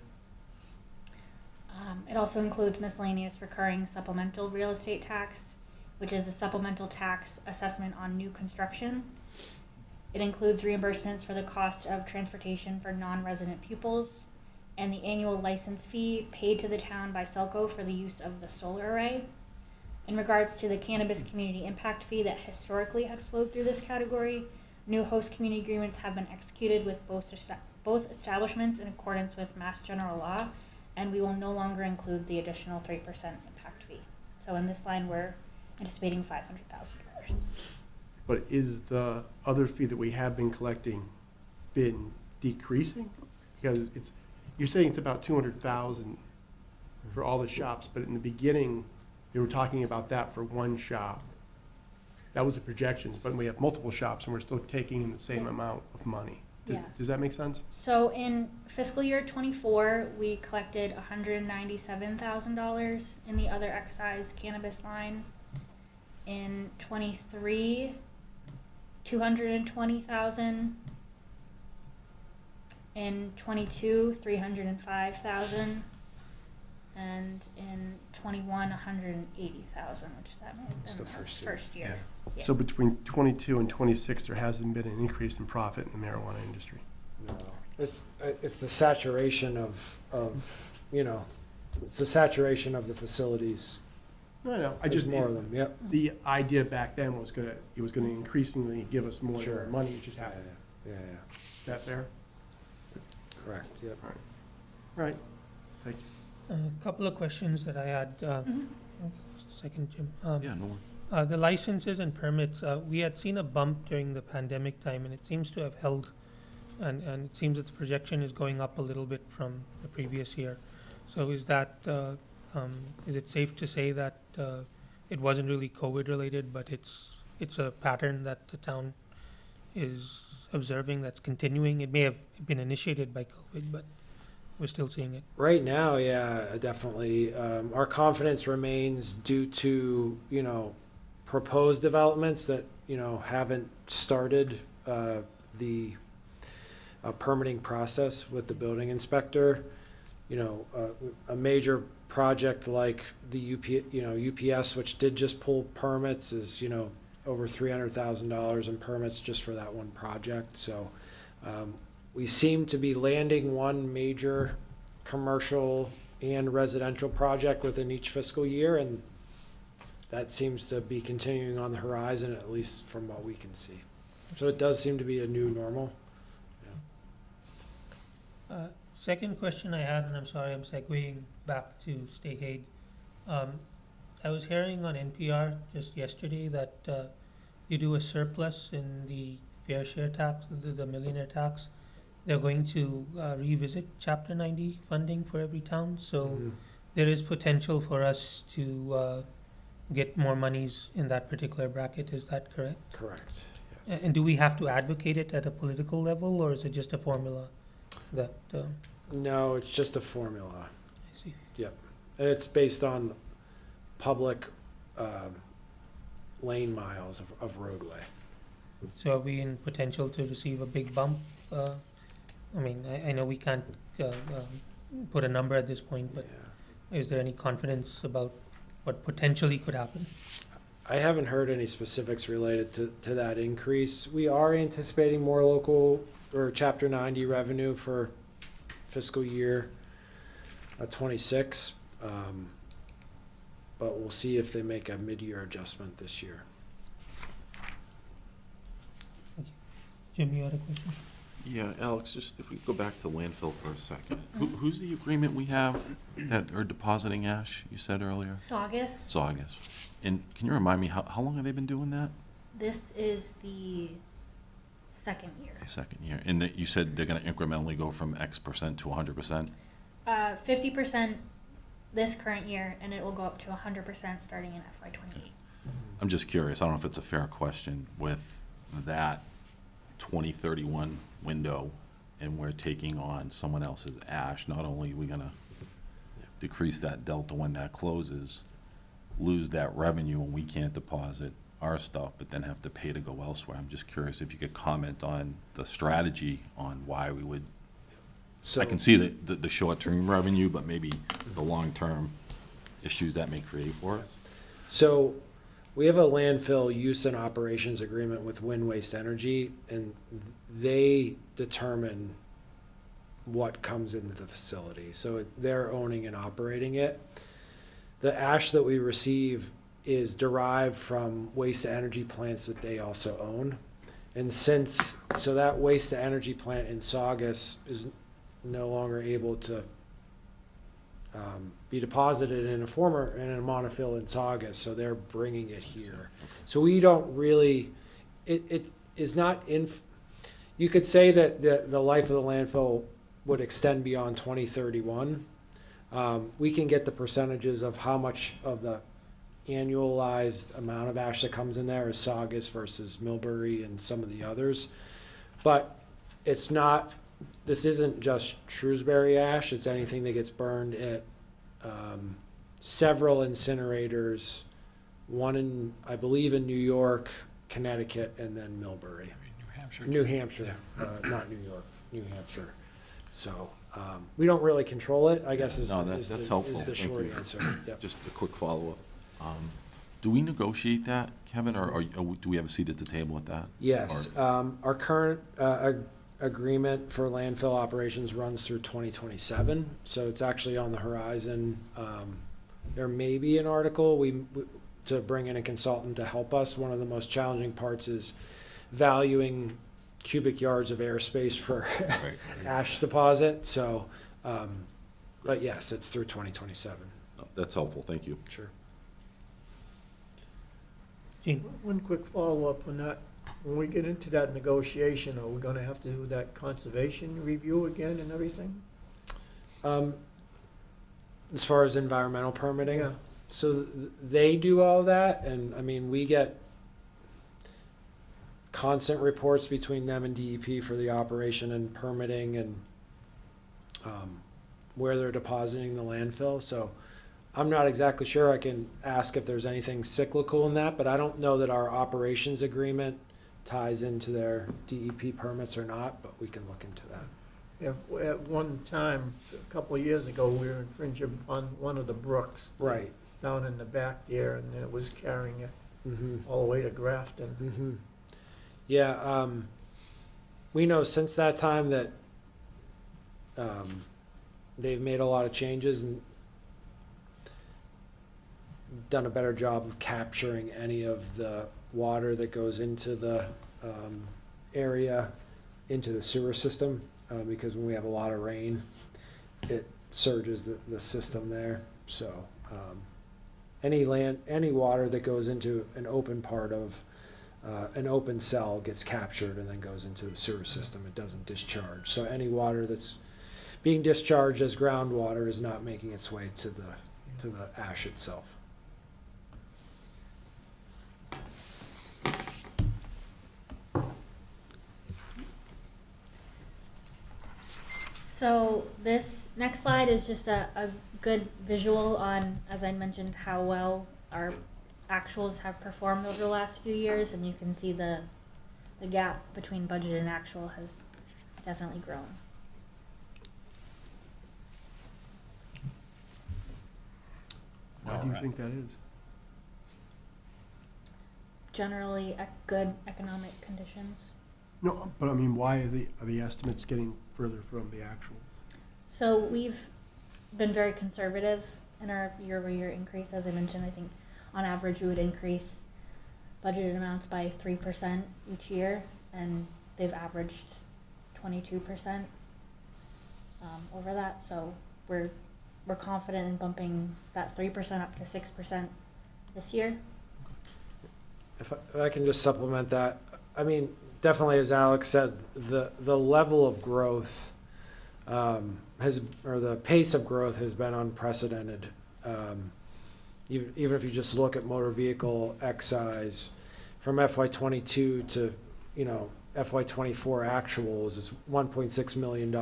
It also includes miscellaneous recurring supplemental real estate tax, which is a supplemental tax assessment on new construction. It includes reimbursements for the cost of transportation for non-resident pupils and the annual license fee paid to the town by Selco for the use of the solar array. In regards to the cannabis community impact fee that historically had flowed through this category, new host community agreements have been executed with both establishments in accordance with Mass General Law, and we will no longer include the additional 3% impact fee. So in this line, we're anticipating $500,000. But is the other fee that we have been collecting been decreasing? Because you're saying it's about 200,000 for all the shops, but in the beginning, they were talking about that for one shop. That was the projections, but we have multiple shops and we're still taking in the same amount of money. Yes. Does that make sense? So in fiscal year '24, we collected $197,000 in the other excise cannabis line. In '23, 220,000. In '22, 305,000. And in '21, 180,000, which that may have It's been the the first year. first year. Yeah. So between 22 and 26, there hasn't been an increase in profit in the marijuana industry. No, it's the saturation of, it's the saturation of the facilities. No, There's more of them, yep. The idea back then was it was gonna increasingly give us more Sure. money, it just hasn't. Yeah, Is that fair? correct, yep. Right. Thank you. A couple of questions that I had. Second, Jim. Yeah, no worries. The licenses and permits, we had seen a bump during the pandemic time, and it seems to have held, and it seems that the projection is going up a little bit from the previous year. So is that, is it safe to say that it wasn't really COVID-related, but it's a pattern that the town is observing that's continuing? It may have been initiated by COVID, but we're still seeing it. Right now, yeah, definitely. Our confidence remains due to, proposed developments that, haven't started the permitting process with the building inspector. A major project like the UPS, which did just pull permits, is, over $300,000 in permits just for that one project. So we seem to be landing one major commercial and residential project within each fiscal year, and that seems to be continuing on the horizon, at least from what we can see. So it does seem to be a new normal. Second question I had, and I'm sorry, I'm segueing back to state aid. I was hearing on NPR just yesterday that you do a surplus in the fair share tax, the millionaire tax. They're going to revisit Chapter 90 funding for every town, so there is potential for us to get more monies in that particular bracket. Is that correct? Correct, yes. And do we have to advocate it at a political level, or is it just a formula that, No, it's just a formula. I see? Yep. And it's based on public lane miles of roadway. So are we in potential to receive a big bump? I know we can't put a number at this point, but is there any confidence about what potentially could happen? I haven't heard any specifics related to that increase. We are anticipating more local or Chapter 90 revenue for fiscal year 26. But we'll see if they make a mid-year adjustment this year. Jim, you had a question? Yeah, Alex, just if we go back to landfill for a second. Who's the agreement we have that are depositing ash, you said earlier? Saugus, Saugus. And can you remind me, how long have they been doing that? this is the second year. The second year. And that you said they're gonna incrementally go from X% to 100%? 50% this current year, and it will go up to 100% starting in FY '28. I'm just curious, I don't know if it's a fair question, with that 2031 window, and we're taking on someone else's ash, not only are we gonna decrease that delta when that closes, lose that revenue when we can't deposit our stuff, but then have to pay to go elsewhere. I'm just curious if you could comment on the strategy on why we would, So I can see the short-term revenue, but maybe the long-term issues that may create for us. So we have a landfill use and operations agreement with Wind Waste Energy, and they determine what comes into the facility. So they're owning and operating it. The ash that we receive is derived from waste to energy plants that they also own. And so that waste to energy plant in Saugus is no longer able to be deposited in a monofil in Saugus, so they're bringing it here. So we don't really, it is not you could say that the life of the landfill would extend beyond 2031. We can get the percentages of how much of the annualized amount of ash that comes in there is Saugus versus Millbury and some of the others. But it's not, this isn't just Shrewsbury ash, it's anything that gets burned at several incinerators, one in, I believe, in New York, Connecticut, and then Millbury. New Hampshire, not New York, New Hampshire. So we don't really control it, I guess is No, that's helpful. the Thank short you. answer. Yep. Just a quick follow-up. Do we negotiate that, Kevin, or do we have a seat at the table with that? Yes, our current agreement for landfill operations runs through 2027, so it's actually on the horizon. There may be an article to bring in a consultant to help us. One of the most challenging parts is valuing cubic yards of airspace for Right. ash deposit, so, but yes, it's through 2027. Oh, that's helpful, thank you. Sure. Gene? One quick follow-up on that. When we get into that negotiation, are we gonna have to do that conservation review again and everything? As far as environmental permitting? Yeah. So they do all that, and I mean, we get constant reports between them and DEP for the operation and permitting and where they're depositing the landfill. So I'm not exactly sure. I can ask if there's anything cyclical in that, but I don't know that our operations agreement ties into their DEP permits or not, but we can look into that. If, at one time, a couple of years ago, we were infringing on one of the brooks. Right. Down in the back there, and it was carrying it Mm-hmm. all the way to Grafton. Mm-hmm. Yeah, we know since that time that they've made a lot of changes and done a better job of capturing any of the water that goes into the area, into the sewer system, because when we have a lot of rain, it surges the system there. So any water that goes into an open part of an open cell gets captured and then goes into the sewer system. It doesn't discharge. So any water that's being discharged as groundwater is not making its way to the ash itself. So this next slide is just a good visual on, as I mentioned, how well our actuals have performed over the last few years, and you can see the gap between budget and actual has definitely grown. Why do you think that is? Generally, good economic conditions. No, but I mean, why are the estimates getting further from the actual? So we've been very conservative in our year-over-year increase. As I mentioned, I think on average we would increase budgeted amounts by 3% each year, and they've averaged 22% over that. So we're confident in bumping that 3% up to 6% this year. If I can just supplement that, I mean, definitely, as Alex said, the level of growth the pace of growth has been unprecedented. Even if you just look at motor vehicle excise from FY22 to, FY24 actuals, it's $1.6 million.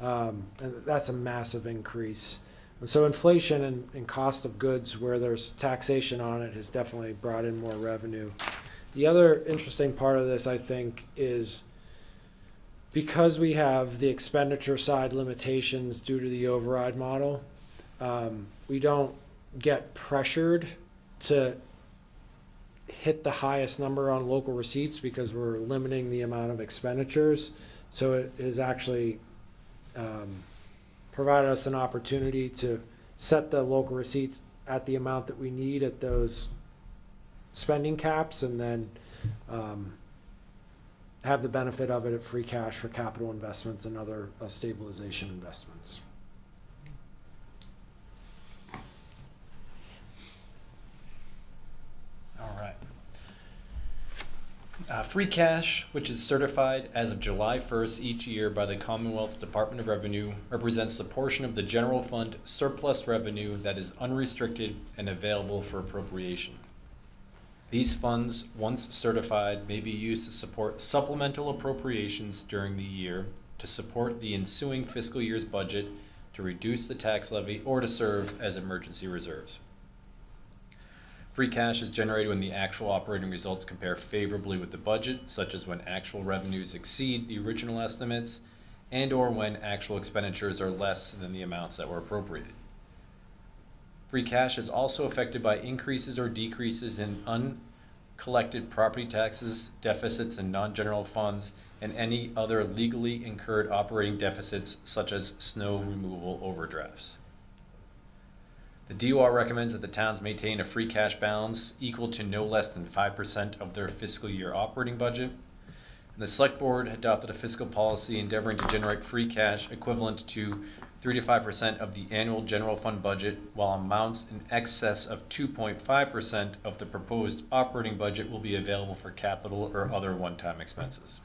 And that's a massive increase. And so inflation and cost of goods where there's taxation on it has definitely brought in more revenue. The other interesting part of this, I think, is because we have the expenditure side limitations due to the override model, we don't get pressured to hit the highest number on local receipts because we're limiting the amount of expenditures. So it is actually provided us an opportunity to set the local receipts at the amount that we need at those spending caps, and then have the benefit of it at free cash for capital investments and other stabilization investments. All right. Free cash, which is certified as of July 1st each year by the Commonwealth Department of Revenue, represents the portion of the general fund surplus revenue that is unrestricted and available for appropriation. These funds, once certified, may be used to support supplemental appropriations during the year, to support the ensuing fiscal year's budget, to reduce the tax levy, or to serve as emergency reserves. Free cash is generated when the actual operating results compare favorably with the budget, such as when actual revenues exceed the original estimates, and/or when actual expenditures are less than the amounts that were appropriated. Free cash is also affected by increases or decreases in uncollected property taxes, deficits in non-general funds, and any other legally incurred operating deficits such as snow removal overdrafts. The DOR recommends that the towns maintain a free cash balance equal to no less than 5% of their fiscal year operating budget. And the Select Board adopted a fiscal policy endeavoring to generate free cash equivalent to 3 to 5% of the annual general fund budget, while amounts in excess of 2.5% of the proposed operating budget will be available for capital or other one-time expenses.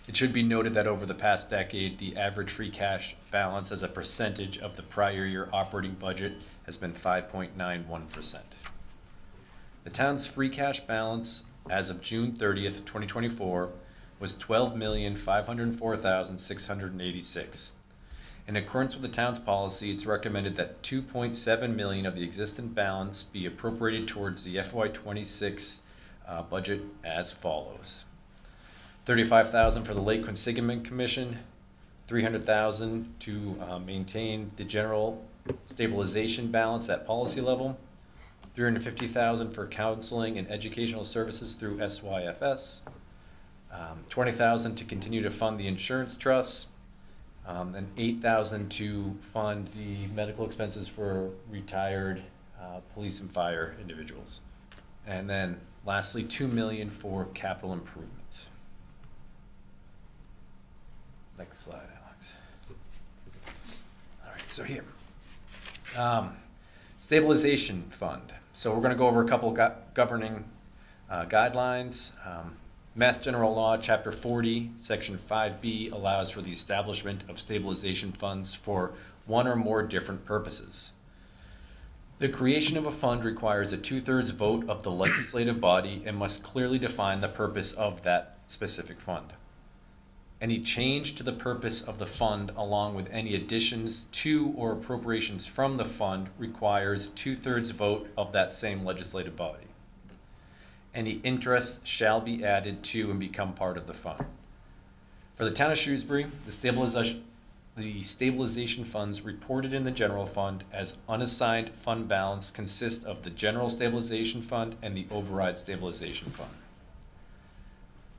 It should be noted that over the past decade, the average free cash balance as a percentage of the prior year operating budget has been 5.91%. The town's free cash balance as of June 30th, 2024 was $12,504,686. In accordance with the town's policy, it's recommended that $2.7 million of the existing balance be appropriated towards the FY26 budget as follows. $35,000 for the Lake Quinsigamond Commission, $300,000 to maintain the general stabilization balance at policy level, $350,000 for counseling and educational services through SYFS, $20,000 to continue to fund the insurance trust, and $8,000 to fund the medical expenses for retired police and fire individuals. And then lastly, $2 million for capital improvements. Next slide, Alex. All right, so here. Stabilization fund. So we're going to go over a couple governing guidelines. Mass General Law, Chapter 40, Section 5B allows for the establishment of stabilization funds for one or more different purposes. The creation of a fund requires a 2/3 vote of the legislative body and must clearly define the purpose of that specific fund. Any change to the purpose of the fund, along with any additions to or appropriations from the fund, requires 2/3 vote of that same legislative body. Any interest shall be added to and become part of the fund. For the town of Shrewsbury, the stabilization funds reported in the general fund as unassigned fund balance consist of the general stabilization fund and the override stabilization fund.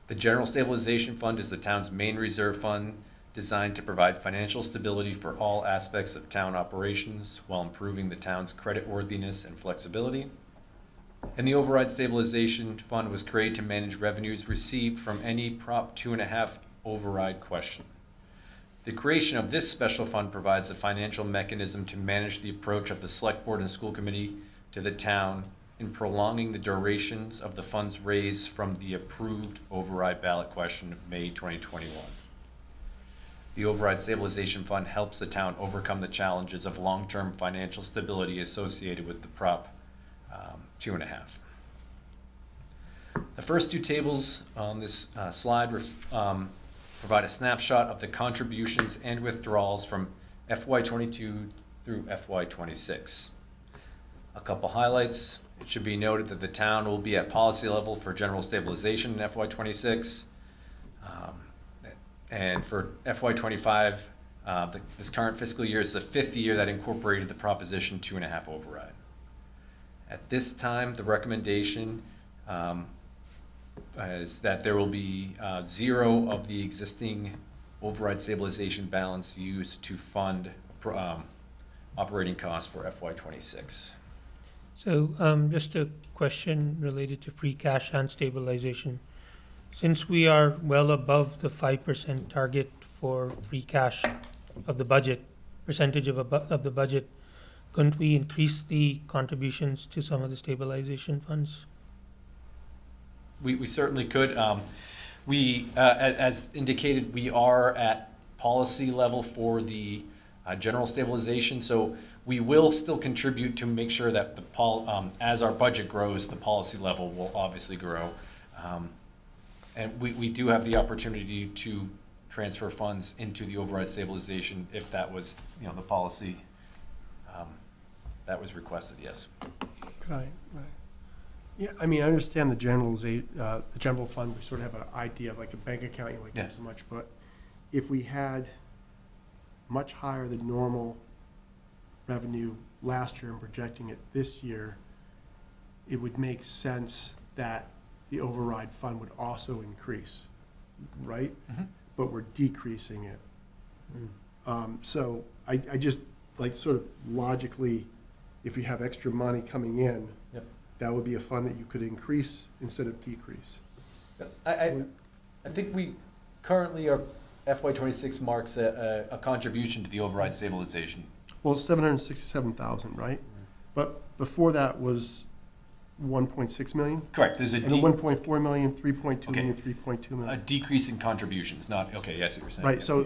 The General Stabilization Fund is the town's main reserve fund designed to provide financial stability for all aspects of town operations while improving the town's creditworthiness and flexibility. And the override stabilization fund was created to manage revenues received from any Prop 2.5 override question. The creation of this special fund provides a financial mechanism to manage the approach of the select board and school committee to the town in prolonging the durations of the funds raised from the approved override ballot question of May 2021. The override stabilization fund helps the town overcome the challenges of long-term financial stability associated with the Prop 2.5. The first two tables on this slide provide a snapshot of the contributions and withdrawals from FY22 through FY26. A couple highlights. It should be noted that the town will be at policy level for general stabilization in FY26. And for FY25, this current fiscal year is the 5th year that incorporated the Proposition 2.5 override. At this time, the recommendation is that there will be 0 of the existing override stabilization balance used to fund operating costs for FY26. So just a question related to free cash and stabilization. Since we are well above the 5% target for free cash of the budget, percentage of the budget, couldn't we increase the contributions to some of the stabilization funds? We certainly could. As indicated, we are at policy level for the general stabilization, so we will still contribute to make sure that as our budget grows, the policy level will obviously grow. And we do have the opportunity to transfer funds into the override stabilization if that was, the policy that was requested, yes. Could I? Yeah, I mean, I understand the general fund, we sort of have an idea of like a bank account, you like Yeah. so much, but if we had much higher than normal revenue last year and projecting it this year, it would make sense that the override fund would also increase, right? Mhm. But we're decreasing it. So I just, like, sort of logically, if you have extra money coming in, Yep. that would be a fund that you could increase instead of decrease. I think we currently are, FY26 marks a contribution to the override stabilization. Well, it's 767,000, right? But before that was 1.6 million? Correct, there's And then 1.4 million, 3.2 Okay. million, 3.2 a million. decrease in contributions, not, okay, yes, you were saying. Right, so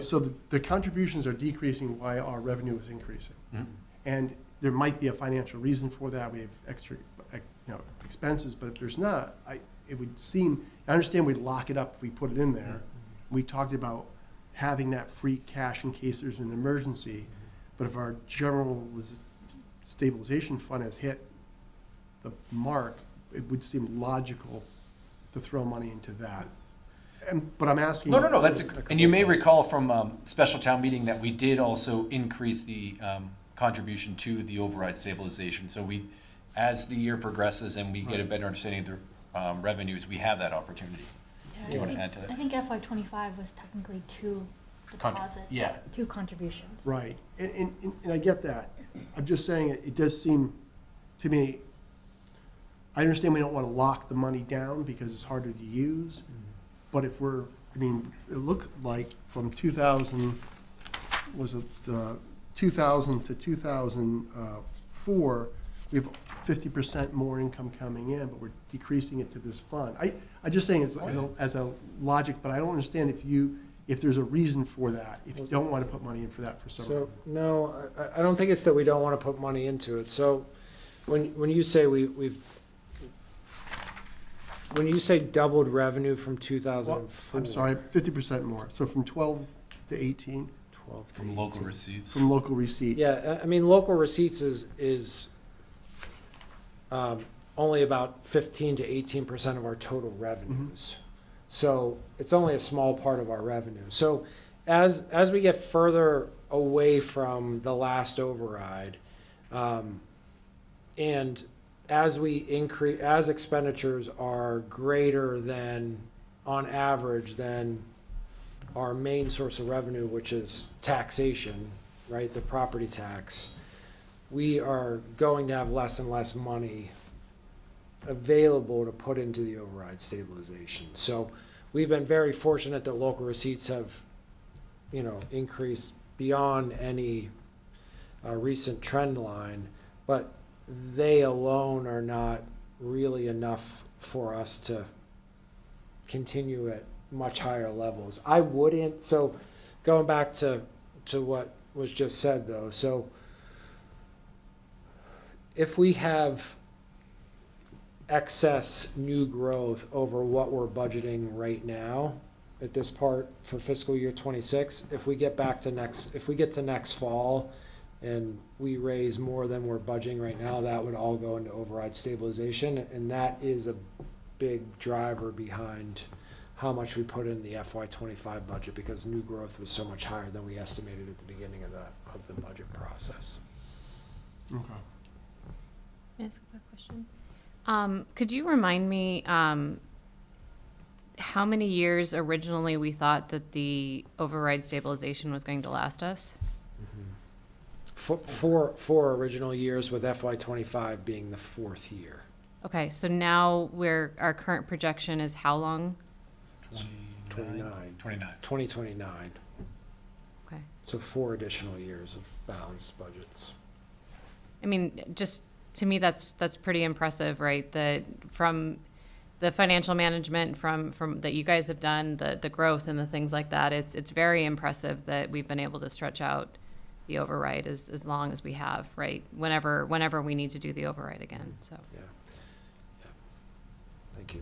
the contributions are decreasing while our revenue is increasing. Mhm. And there might be a financial reason for that. We have extra, expenses, but if there's not, it would seem, I understand we'd lock it up if we put it in there. We talked about having that free cash in case there's an emergency, but if our general stabilization fund has hit the mark, it would seem logical to throw money into that. But I'm asking. No, and you may recall from special town meeting that we did also increase the contribution to the override stabilization. So as the year progresses and we get a better understanding of the revenues, we have that opportunity. Do you want to add to that? I think FY25 was technically 2 deposits. Yeah. 2 contributions. Right, and I get that. I'm just saying, it does seem to me, I understand we don't want to lock the money down because it's harder to use, but if it looked like from 2000 to 2004, we have 50% more income coming in, but we're decreasing it to this fund. I'm just saying as a logic, but I don't understand if there's a reason for that, if you don't want to put money in for that for some reason. So, no, I don't think it's that we don't want to put money into it. So when you say when you say doubled revenue from 2004. I'm sorry, 50% more, so from 12 to 18, 12 to From 18. local receipts. from local receipts. Yeah, local receipts is only about 15 to 18% of our total revenues. So it's only a small part of our revenue. So as we get further away from the last override, and as expenditures are greater than, on average, than our main source of revenue, which is taxation, right, the property tax, we are going to have less and less money available to put into the override stabilization. So we've been very fortunate that local receipts have, increased beyond any recent trend line, but they alone are not really enough for us to continue at much higher levels. I wouldn't, so going back to what was just said though, so if we have excess new growth over what we're budgeting right now at this part for fiscal year 26, if we get to next fall and we raise more than we're budgeting right now, that would all go into override stabilization, and that is a big driver behind how much we put in the FY25 budget, because new growth was so much higher than we estimated at the beginning of the budget process. Okay. Can I ask a quick question? Could you remind me how many years originally we thought that the override stabilization was going to last us? Four original years, with FY25 being the fourth year. Okay, so now our current projection is how long? 2029. Okay. So 4 additional years of balanced budgets. I mean, just to me, that's pretty impressive, right? That from the financial management from that you guys have done, the growth and the things like that, it's very impressive that we've been able to stretch out the override as long as we have, right? Whenever we need to do the override again, so. Yeah. Thank you.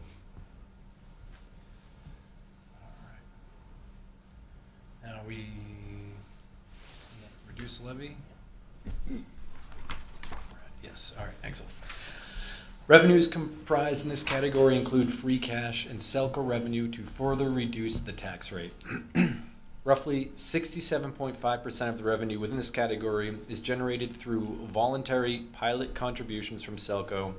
Now we reduce levy? Yes, all right, excellent. Revenues comprised in this category include free cash and Selco revenue to further reduce the tax rate. Roughly 67.5% of the revenue within this category is generated through voluntary pilot contributions from Selco.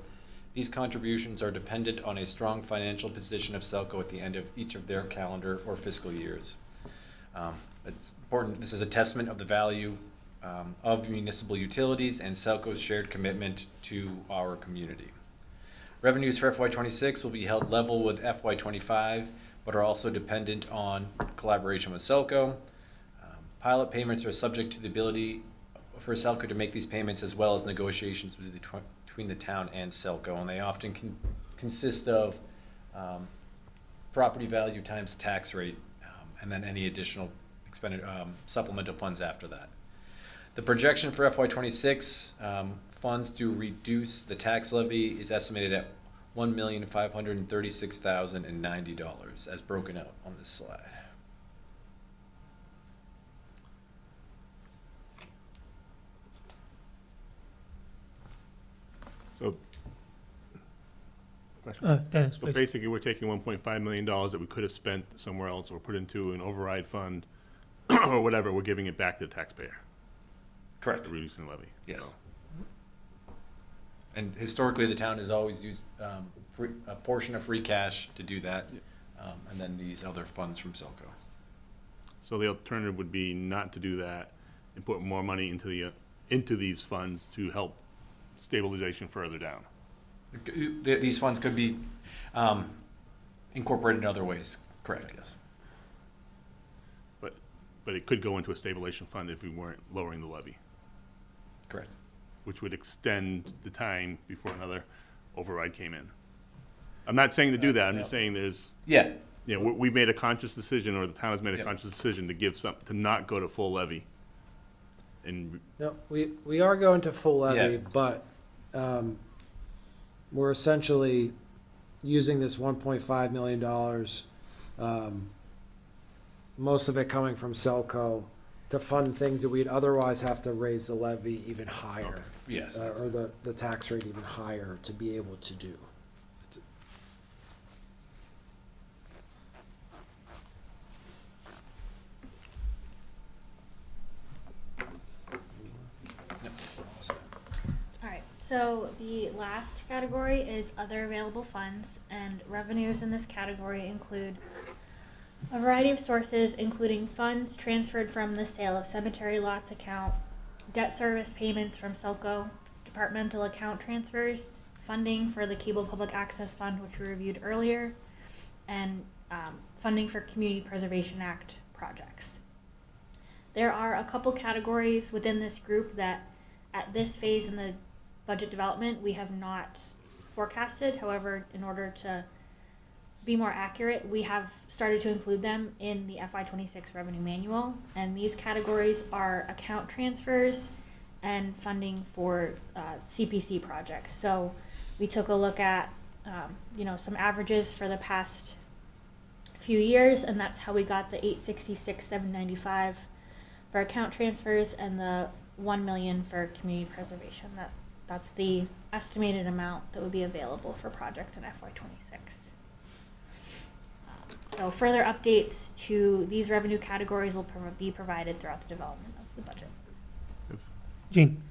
These contributions are dependent on a strong financial position of Selco at the end of each of their calendar or fiscal years. It's important, this is a testament of the value of municipal utilities and Selco's shared commitment to our community. Revenues for FY26 will be held level with FY25, but are also dependent on collaboration with Selco. Pilot payments are subject to the ability for Selco to make these payments, as well as negotiations between the town and Selco, and they often consist of property value times tax rate, and then any additional supplemental funds after that. The projection for FY26 funds to reduce the tax levy is estimated at $1,536,090, as broken out on this slide. So, Dennis, so please. basically, we're taking $1.5 million that we could have spent somewhere else or put into an override fund or whatever, we're giving it back to the taxpayer. Correct. Reducing the levy. Yes. So, And historically, the town has always used a portion of free cash to do that, and then these other funds from Selco. so the alternative would be not to do that and put more money into these funds to help stabilization further down. These funds could be incorporated in other ways, correct, yes. But it could go into a stabilization fund if we weren't lowering the levy, Correct. which would extend the time before another override came in. I'm not saying to do that, I'm just saying there's, Yeah, we've made a conscious decision, or the town has made a conscious decision to to not go to full levy. And No, we are going to full levy, Yeah. but we're essentially using this $1.5 million, most of it coming from Selco, to fund things that we'd otherwise have to raise the levy even higher, yes. or the tax rate even higher to be able to do. All right, so the last category is other available funds, and revenues in this category include a variety of sources, including funds transferred from the sale of cemetery lots account, debt service payments from Selco, departmental account transfers, funding for the Cable Public Access Fund, which we reviewed earlier, and funding for Community Preservation Act projects. There are a couple categories within this group that at this phase in the budget development we have not forecasted. However, in order to be more accurate, we have started to include them in the FY26 revenue manual, and these categories are account transfers and funding for CPC projects. So we took a look at some averages for the past few years, and that's how we got the 866,795 for account transfers and the 1 million for community preservation. That's the estimated amount that would be available for projects in FY26. So further updates to these revenue categories will be provided throughout the development of the budget. Gene?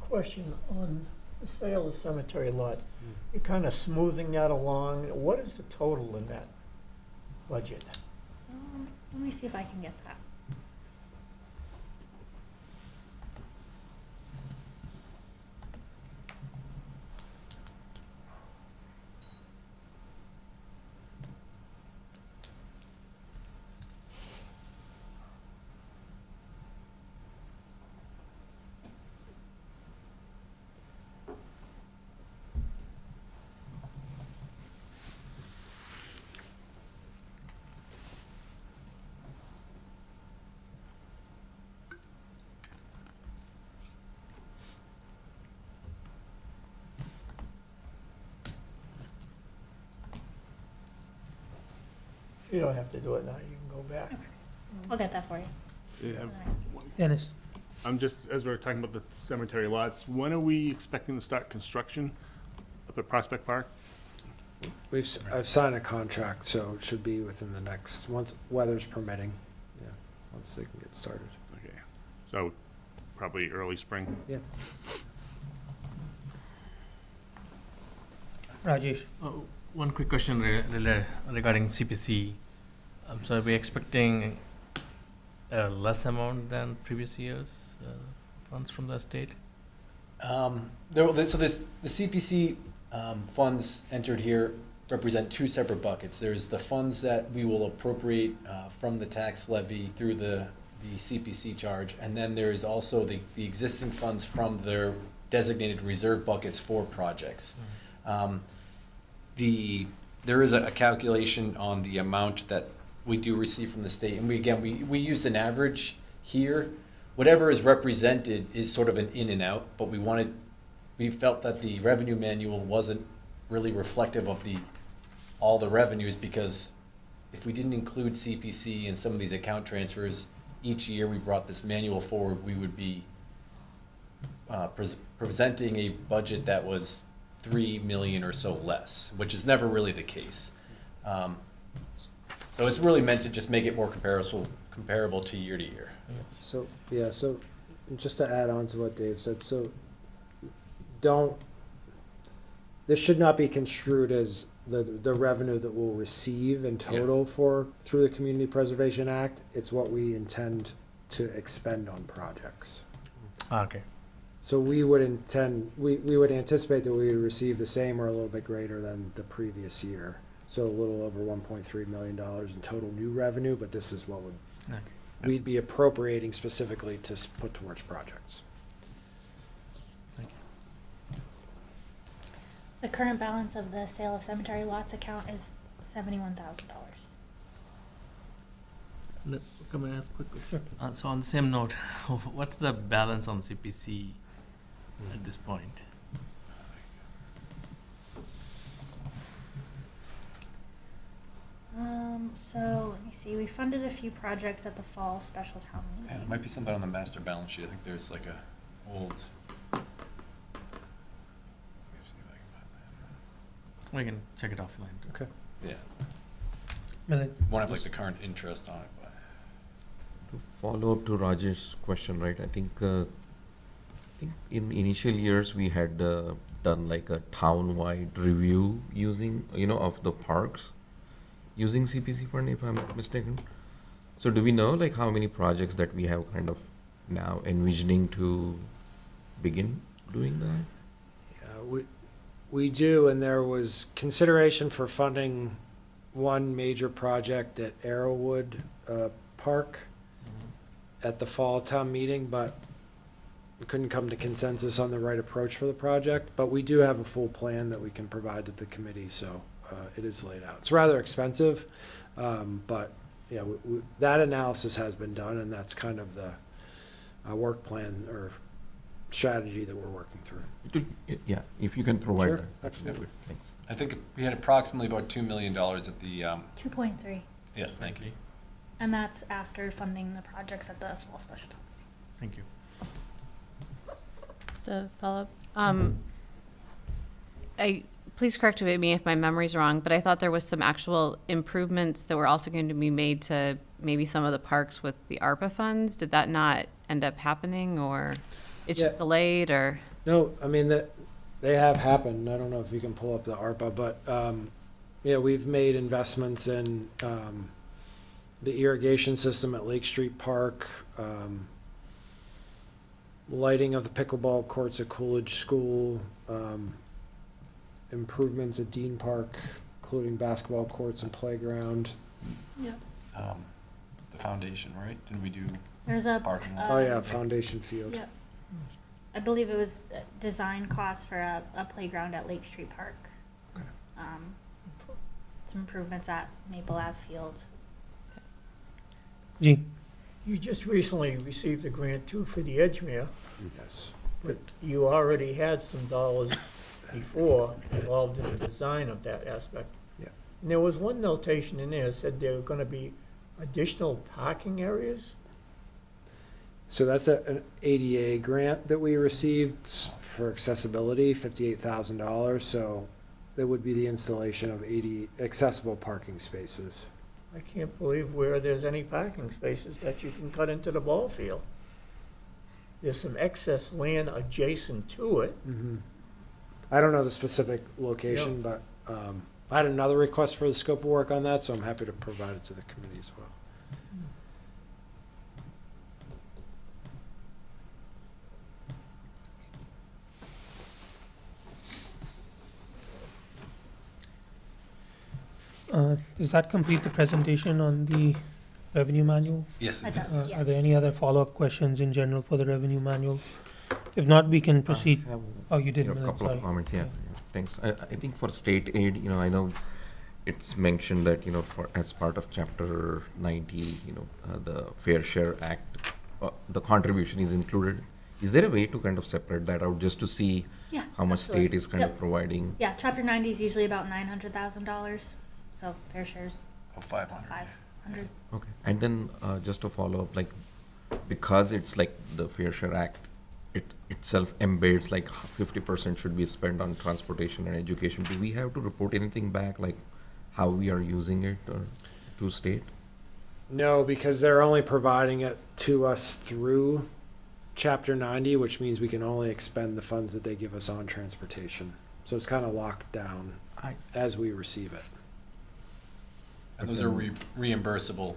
Question on the sale of cemetery lots. You're kind of smoothing that along. What is the total in that budget? Let me see if I can get that. You don't have to do it now, you can go back. I'll get that for you. Yeah, Dennis? I'm just, as we're talking about the cemetery lots, when are we expecting to start construction up at Prospect Park? I've signed a contract, so it should be within the next, once weather's permitting, yeah, once they can get started. Okay, so probably early spring. Yeah. Rajesh? One quick question regarding CPC. So are we expecting a less amount than previous years, funds from the state? So the CPC funds entered here represent two separate buckets. There's the funds that we will appropriate from the tax levy through the CPC charge, and then there is also the existing funds from their designated reserve buckets for projects. There is a calculation on the amount that we do receive from the state, and we use an average here. Whatever is represented is sort of an in and out, but we felt that the revenue manual wasn't really reflective of all the revenues, because if we didn't include CPC and some of these account transfers, each year we brought this manual forward, we would be presenting a budget that was 3 million or so less, which is never really the case. So it's really meant to just make it more comparable to year. So, yeah, so just to add on to what Dave said, so this should not be construed as the revenue that we'll receive in total through the Community Preservation Act. It's what we intend to expend on projects. Okay. So we would anticipate that we would receive the same or a little bit greater than the previous year. So a little over $1.3 million in total new revenue, but this is what we'd be appropriating specifically to put towards projects. The current balance of the sale of cemetery lots account is $71,000. Can I ask quick question? So on the same note, what's the balance on CPC at this point? So let me see. We funded a few projects at the fall special town meeting. And it might be something on the master balance sheet. I think there's like a old. We can check it offline. Okay. Yeah. Milind? Won't have like the current interest on it, but. To follow up to Rajesh's question, right? I think in initial years we had done like a town-wide review using, of the parks using CPC fund, if I'm not mistaken. So do we know like how many projects that we have kind of now envisioning to begin doing that? Yeah, We do, and there was consideration for funding one major project at Arrowwood Park at the fall town meeting, but we couldn't come to consensus on the right approach for the project. But we do have a full plan that we can provide to the committee, so it is laid out. It's rather expensive, but yeah, that analysis has been done, and that's kind of the work plan or strategy that we're working through. Yeah, if you can provide Sure, that. absolutely. Thanks. I think we had approximately about $2 million at the, 2.3, yeah, thank you. and that's after funding the projects at the fall special town. Thank you. Just a follow-up. Please correct me if my memory's wrong, but I thought there was some actual improvements that were also going to be made to maybe some of the parks with the ARPA funds. Did that not end up happening, or it's just Yeah. delayed, or? No, I mean, they have happened. I don't know if you can pull up the ARPA, but, yeah, we've made investments in, the irrigation system at Lake Street Park, lighting of the pickleball courts at Coolidge School, improvements at Dean Park, including basketball courts and playground. Yep. The foundation, right? Didn't we do There's a. parking lot? Oh, yeah, Foundation Field. Yep. I believe it was design costs for a playground at Lake Street Park. Okay. Some improvements at Maple Ave Field. Gene? You just recently received a grant too for the Edgemere, Yes. but you already had some dollars before involved in the design of that aspect. Yeah. And there was one notation in there that said there were gonna be additional parking areas. So that's an ADA grant that we received for accessibility, $58,000. So that would be the installation of 80 accessible parking spaces. I can't believe where there's any parking spaces that you can cut into the ball field. There's some excess land adjacent to it. I don't know the specific location, but I had another request for the scope of work on that, so I'm happy to provide it to the committee as well. Does that complete the presentation on the revenue manual? Yes, I it thought- does. Yes. Are there any other follow-up questions in general for the revenue manual? If not, we can proceed. I have, Oh, you did, a Milind, couple sorry. of comments, yeah. Thanks. I think for state aid, I know it's mentioned that, for, as part of Chapter 90, the Fair Share Act, the contribution is included. Is there a way to kind of separate that out, just to see Yeah. how much absolutely. state is kind of Yep. providing? Yeah, chapter 90 is usually about $900,000, so fair share's Oh, 500. 500. Okay, and then just to follow up, like, because it's like the Fair Share Act, it itself embeds like 50% should be spent on transportation and education. Do we have to report anything back, like how we are using it or to state? No, because they're only providing it to us through Chapter 90, which means we can only expend the funds that they give us on transportation. So it's kind of locked down as we receive it. And those are reimbursable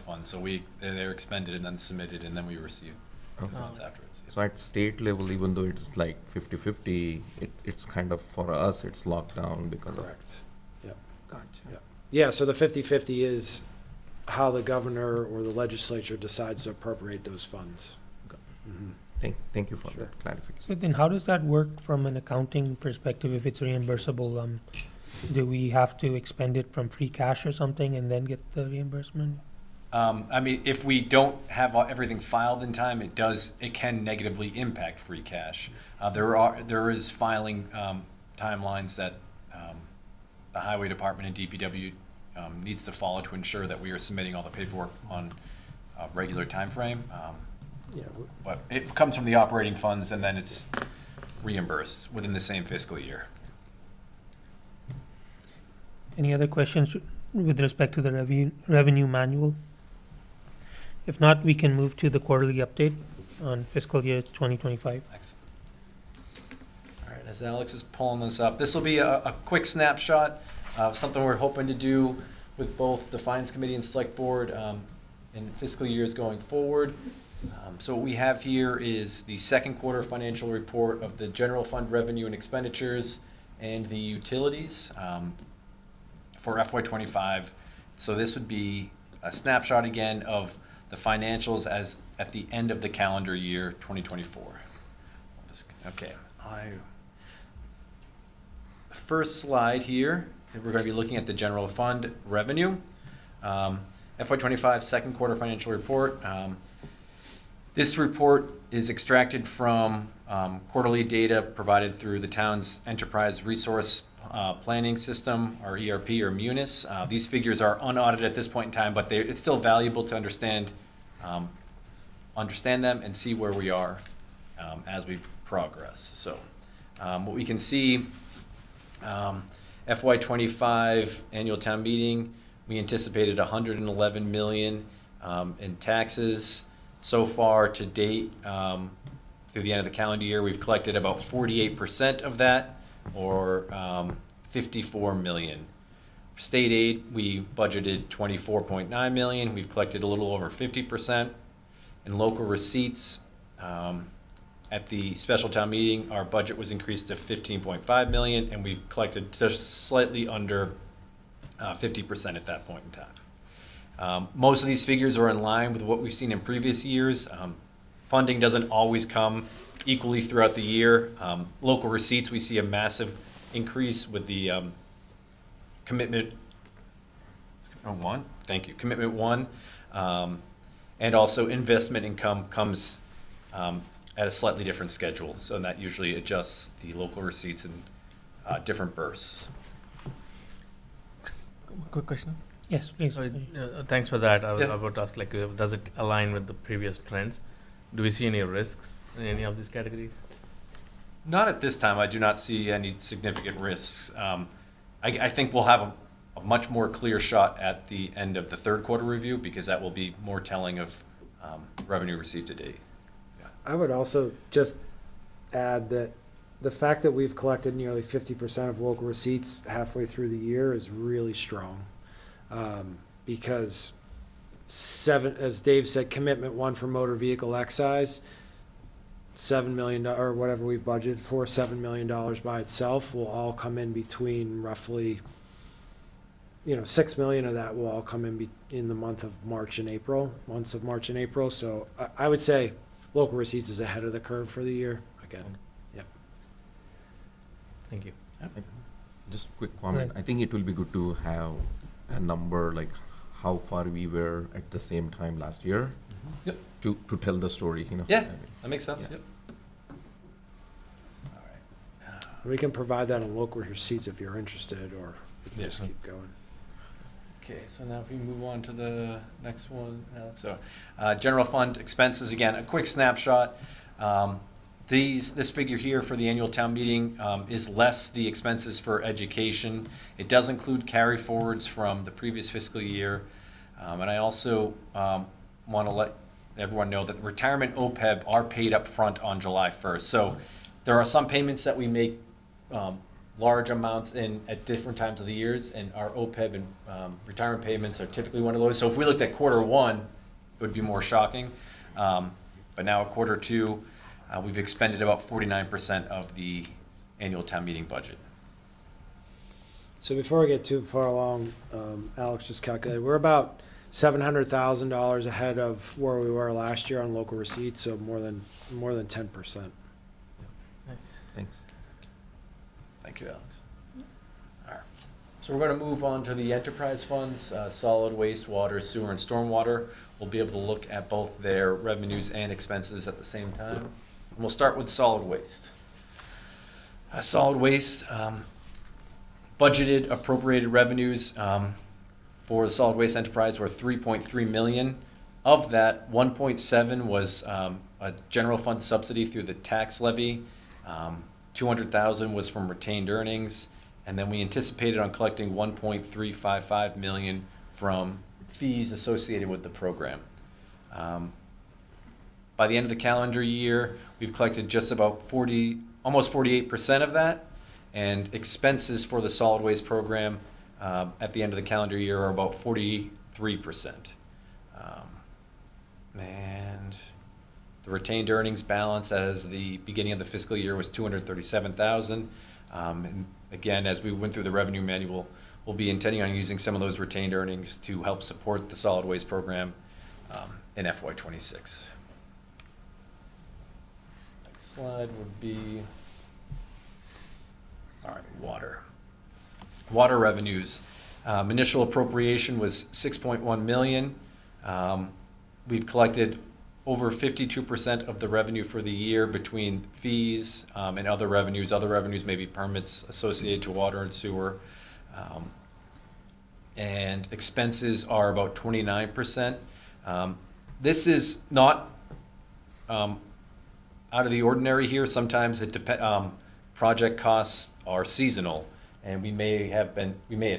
funds, so they're expended and then submitted, and then we receive the Okay. funds afterwards. So at state level, even though it's like 50-50, it's kind of, for us, it's locked down because of. Correct. Yep. Gotcha. Yeah, so the 50/50 is how the governor or the legislature decides to appropriate those funds. Mhm. Thank you for Sure. that clarification. So then how does that work from an accounting perspective if it's reimbursable? Do we have to expend it from free cash or something and then get the reimbursement? I mean, if we don't have everything filed in time, it can negatively impact free cash. There is filing timelines that the Highway Department and DPW needs to follow to ensure that we are submitting all the paperwork on a regular timeframe. Yeah, But it comes from the operating funds, and then it's reimbursed within the same fiscal year. Any other questions with respect to the revenue manual? If not, we can move to the quarterly update on fiscal year 2025. Excellent. All right, as Alex is pulling this up, this will be a quick snapshot of something we're hoping to do with both the Finance Committee and Select Board in fiscal years going forward. So what we have here is the second quarter financial report of the general fund revenue and expenditures and the utilities for FY '25. So this would be a snapshot again of the financials as at the end of the calendar year 2024. Okay, the first slide here, we're going to be looking at the general fund revenue. FY '25 second quarter financial report. This report is extracted from quarterly data provided through the town's enterprise resource planning system, or ERP, or MUNIS. These figures are unaudited at this point in time, but it's still valuable to understand them and see where we are as we progress. So what we can see, FY '25 annual town meeting, we anticipated 111 million in taxes. So far to date, through the end of the calendar year, we've collected about 48% of that, or 54 million. For state aid, we budgeted 24.9 million. We've collected a little over 50%. In local receipts, at the special town meeting, our budget was increased to 15.5 million, and we've collected just slightly under 50% at that point in time. Most of these figures are in line with what we've seen in previous years. Funding doesn't always come equally throughout the year. Local receipts, we see a massive increase with the commitment one. Thank you, commitment one. And also investment income comes at a slightly different schedule. So that usually adjusts the local receipts in different bursts. Quick question. Yes, please. Sorry, thanks for that. I was Yeah. about to ask, like, does it align with the previous trends? Do we see any risks in any of these categories? Not at this time. I do not see any significant risks. I think we'll have a much more clear shot at the end of the third quarter review, because that will be more telling of revenue received to date. I would also just add that the fact that we've collected nearly 50% of local receipts halfway through the year is really strong. Because as Dave said, commitment one for motor vehicle excise, $7 million, or whatever we've budgeted for, $7 million by itself will all come in between roughly, $6 million of that will all come in the months of March and April. So I would say local receipts is ahead of the curve for the year again. Yep. Thank you. Just a quick comment. Right. I think it will be good to have a number like how far we were at the same time last year. Yep. To tell the story, Yeah, I mean, that makes sense. Yeah. Yep. All right. We can provide that in local receipts if you're interested, or we can Yeah. just keep going. Okay, so now if we move on to the next one, Alex. So, general fund expenses, again, a quick snapshot. This figure here for the annual town meeting is less the expenses for education. It does include carry forwards from the previous fiscal year. And I also want to let everyone know that the retirement OPEB are paid up front on July 1st. So there are some payments that we make large amounts in at different times of the years, and our OPEB and retirement payments are typically one of those. So if we looked at quarter one, it would be more shocking. But now at quarter two, we've expended about 49% of the annual town meeting budget. So before I get too far along, Alex just calculated, we're about $700,000 ahead of where we were last year on local receipts, so more than 10%. Nice. thanks. Thank you, Alex. All right. So we're going to move on to the enterprise funds, solid waste, water, sewer, and stormwater. We'll be able to look at both their revenues and expenses at the same time. And we'll start with solid waste. Solid waste, budgeted appropriated revenues for the solid waste enterprise were 3.3 million. Of that, 1.7 was a general fund subsidy through the tax levy. 200,000 was from retained earnings, and then we anticipated on collecting 1.355 million from fees associated with the program. By the end of the calendar year, we've collected just about almost 48% of that, and expenses for the solid waste program at the end of the calendar year are about 43%. And the retained earnings balance as the beginning of the fiscal year was 237,000. And again, as we went through the revenue manual, we'll be intending on using some of those retained earnings to help support the solid waste program in FY '26. Next slide would be, all right, water. Water revenues. Initial appropriation was $6.1 million. We've collected over 52% of the revenue for the year between fees and other revenues. Other revenues may be permits associated to water and sewer. And expenses are about 29%. This is not out of the ordinary here. Sometimes it project costs are seasonal, and we may have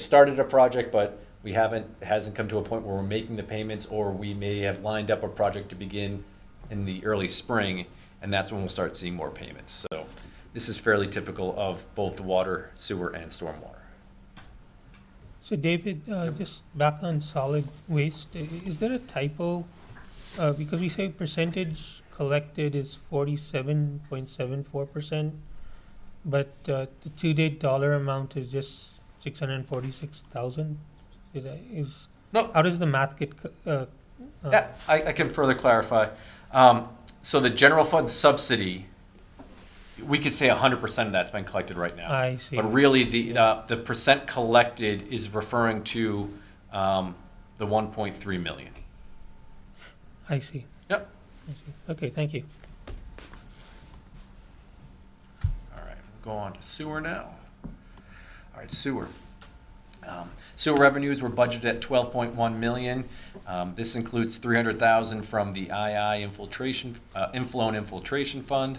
started a project, but it hasn't come to a point where we're making the payments, or we may have lined up a project to begin in the early spring, and that's when we'll start seeing more payments. So this is fairly typical of both the water, sewer, and stormwater. So David, just back on solid waste, is there a typo? Because we say percentage collected is 47.74%, but the to-date dollar amount is just 646,000. No. How does the math get? Yeah, I can further clarify. So the general fund subsidy, we could say 100% of that's been collected right now. I see. But really, the percent collected is referring to the 1.3 million. I see. Yep. I see. Okay, thank you. All right, we'll go on to sewer now. All right, sewer. Sewer revenues were budgeted at $12.1 million. This includes $300,000 from the II inflow and infiltration fund,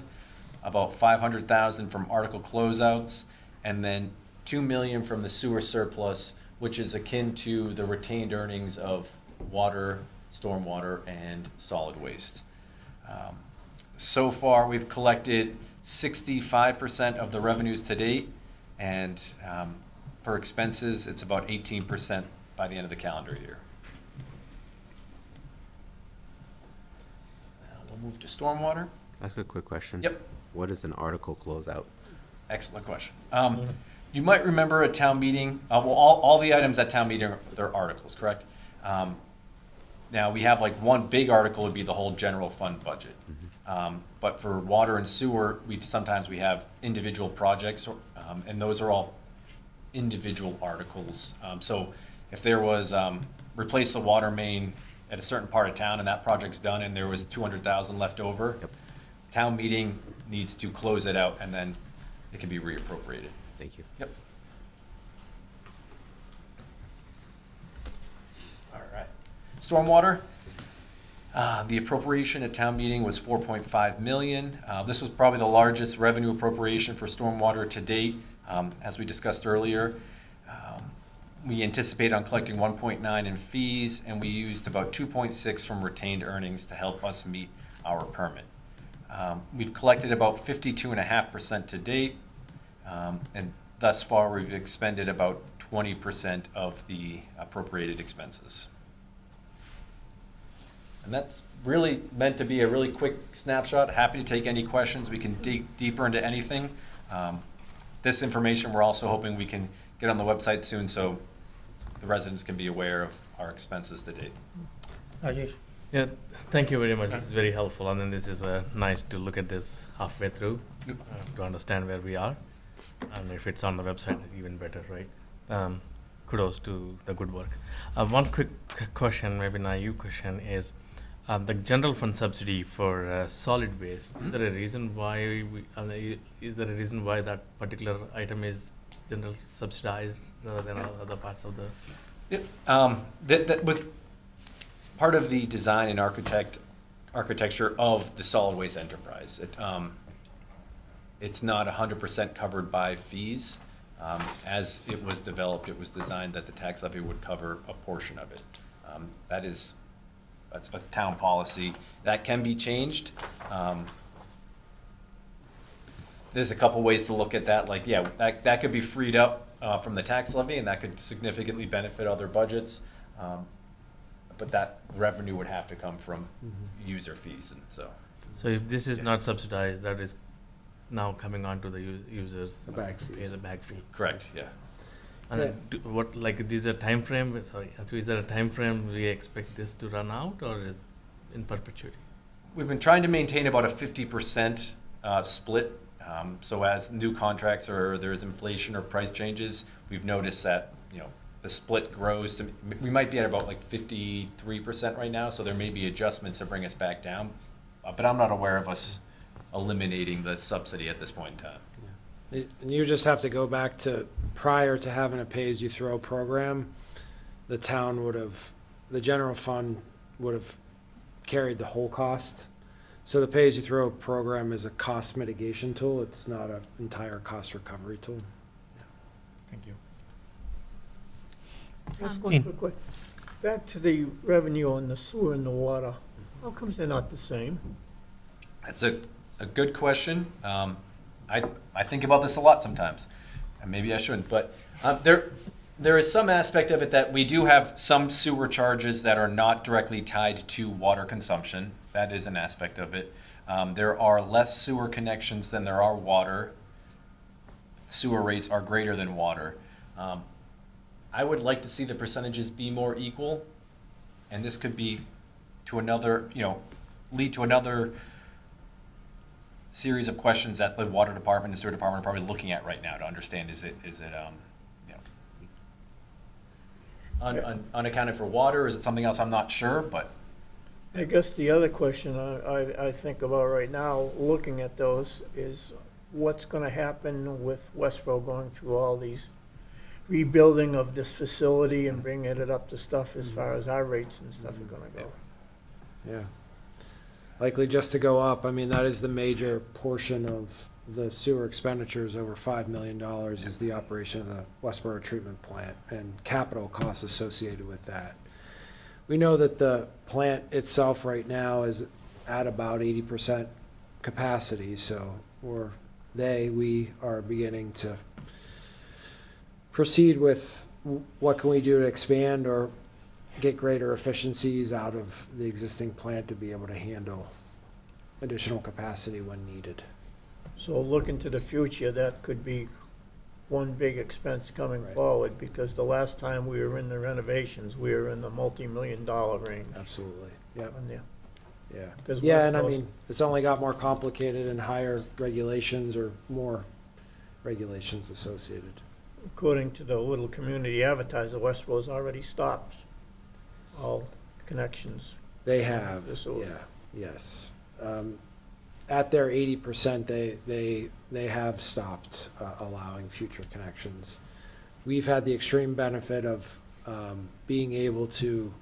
about $500,000 from article closeouts, and then $2 million from the sewer surplus, which is akin to the retained earnings of water, stormwater, and solid waste. So far, we've collected 65% of the revenues to date, and for expenses, it's about 18% by the end of the calendar year. We'll move to stormwater. That's a quick question. Yep. What is an article closeout? Excellent question. You might remember at town meeting, all the items at town meeting, they're articles, correct? Now, we have like one big article would be the whole general fund budget. But for water and sewer, sometimes we have individual projects, and those are all individual articles. So if there was replace the water main at a certain part of town and that project's done and there was 200,000 left over, Yep. town meeting needs to close it out and then it can be reappropriated. Thank you. Yep. All right. Stormwater. The appropriation at town meeting was $4.5 million. This was probably the largest revenue appropriation for stormwater to date. As we discussed earlier, we anticipate on collecting 1.9 in fees, and we used about 2.6 from retained earnings to help us meet our permit. We've collected about 52.5% to date, and thus far we've expended about 20% of the appropriated expenses. And that's really meant to be a really quick snapshot. Happy to take any questions. We can dig deeper into anything. This information we're also hoping we can get on the website soon so the residents can be aware of our expenses to date. Rajesh? Yeah, thank you very much. This is very helpful. And then this is nice to look at this halfway through to understand where we are. And if it's on the website, even better, right? Kudos to the good work. One quick question, maybe naive question, is the general fund subsidy for solid waste. Is there a reason why that particular item is general subsidized rather than other parts of the? Yep. That was part of the design and architecture of the solid waste enterprise. It's not 100% covered by fees. As it was developed, it was designed that the tax levy would cover a portion of it. That's a town policy. That can be changed. There's a couple ways to look at that. Like, yeah, that could be freed up from the tax levy, and that could significantly benefit other budgets. But that revenue would have to come from user fees, and so. So if this is not subsidized, now coming on to the users. The bag to pay fees. the bag fee. Correct, yeah. And then what, like, is there a time frame, sorry, is there a time frame we expect this to run out, or is it in perpetuity? We've been trying to maintain about a 50% split. So as new contracts or there's inflation or price changes, we've noticed that, the split grows to, we might be at about like 53% right now, so there may be adjustments to bring us back down. But I'm not aware of us eliminating the subsidy at this point in time. And you just have to go back to, prior to having a pay-as-you-throw program, the town would have, the general fund would have carried the whole cost. So the pay-as-you-throw program is a cost mitigation tool. It's not an entire cost recovery tool. Thank you. Just In- one quick question. Back to the revenue on the sewer and the water. How comes they're not the same? That's a good question. I think about this a lot sometimes, and maybe I shouldn't, but there is some aspect of it that we do have some sewer charges that are not directly tied to water consumption. That is an aspect of it. There are less sewer connections than there are water. Sewer rates are greater than water. I would like to see the percentages be more equal, and this could be to another, lead to another series of questions that the water department and sewer department are probably looking at right now to understand, is it unaccounted for water, is it something else? I'm not sure, but I guess the other question I think about right now, looking at those, is what's gonna happen with Westboro going through all these rebuilding of this facility and bringing it up to stuff as far as our rates and stuff are gonna go. Yeah. Likely just to go up. I mean, that is the major portion of the sewer expenditures, over $5 million, is the operation of the Westboro treatment plant and capital costs associated with that. We know that the plant itself right now is at about 80% capacity, so we are beginning to proceed with what can we do to expand or get greater efficiencies out of the existing plant to be able to handle additional capacity when needed. So looking to the future, that could be one big expense coming Right. forward, because the last time we were in the renovations, we were in the multi-million-dollar range Absolutely. Yep. on there. Yeah. Because Yeah, and I Westboro's- mean, it's only got more complicated and higher regulations or more regulations associated. According to the little community advertiser, Westboro's already stopped all connections. They have, The sewer. yeah, yes. At their 80%, they have stopped allowing future connections. We've had the extreme benefit of being able to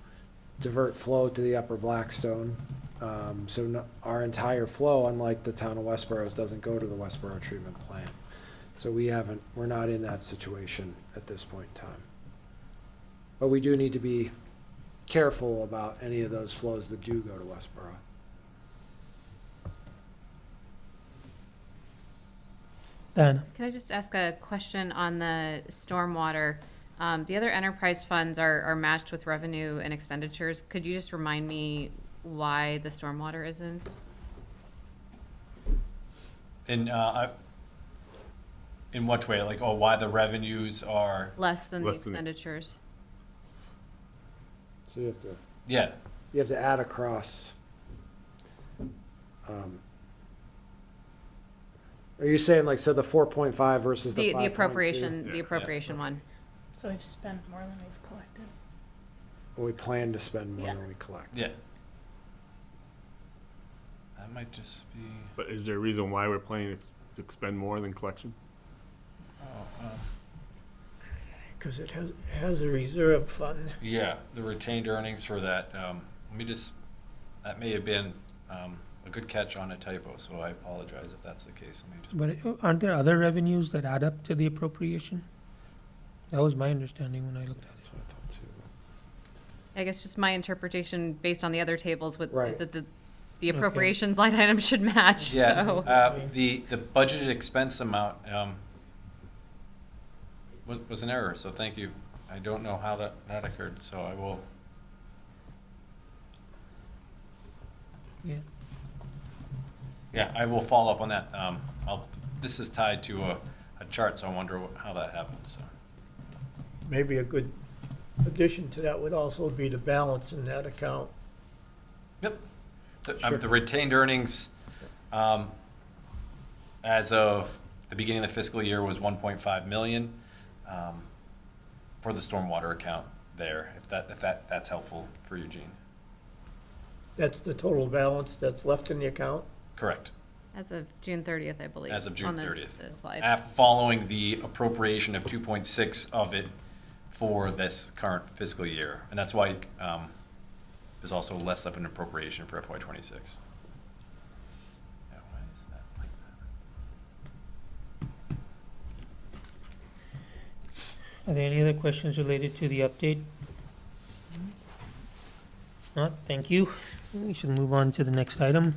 divert flow to the upper Blackstone. Our entire flow, unlike the town of Westboro, doesn't go to the Westboro treatment plant. So we're not in that situation at this point in time. But we do need to be careful about any of those flows that do go to Westboro. Diana? Can I just ask a question on the stormwater? The other enterprise funds are matched with revenue and expenditures. Could you just remind me why the stormwater isn't? in what way? Like, why the revenues are? Less than the Less than- expenditures? So you Yeah, have to add across. Are you saying like, so the 4.5 versus the 5.2? The appropriation, Yeah. the appropriation one. So we've spent more than we've collected. We plan to spend more Yeah. than we collect. yeah. That might just be, But is there a reason why we're planning to expend more than collection? Because it has a reserve fund. yeah, the retained earnings for that, that may have been a good catch on a typo, so I apologize if that's the case. Let me just. But aren't there other revenues that add up to the appropriation? That was my understanding when I looked at it. That's what I thought too. I guess just my interpretation based on the other tables is Right. that the appropriations line item should match, Yeah, so. the budgeted expense amount was an error, so thank you. I don't know how that occurred, so I will. Yeah. Yeah, I will follow up on that. I'll this is tied to a chart, so I wonder how that happened, so. Maybe a good addition to that would also be the balance in that account. Yep. Sure. The retained earnings, as of the beginning of the fiscal year, was 1.5 million for the stormwater account there, if that's helpful for Eugene. That's the total balance that's left in the account? Correct. As of June 30th, I believe. As of June on the- 30th. the slide. Following the appropriation of 2.6 of it for this current fiscal year. And that's why there's also less of an appropriation for FY '26. Yeah, why is that like that? Are there any other questions related to the update? Not, thank you. We should move on to the next item,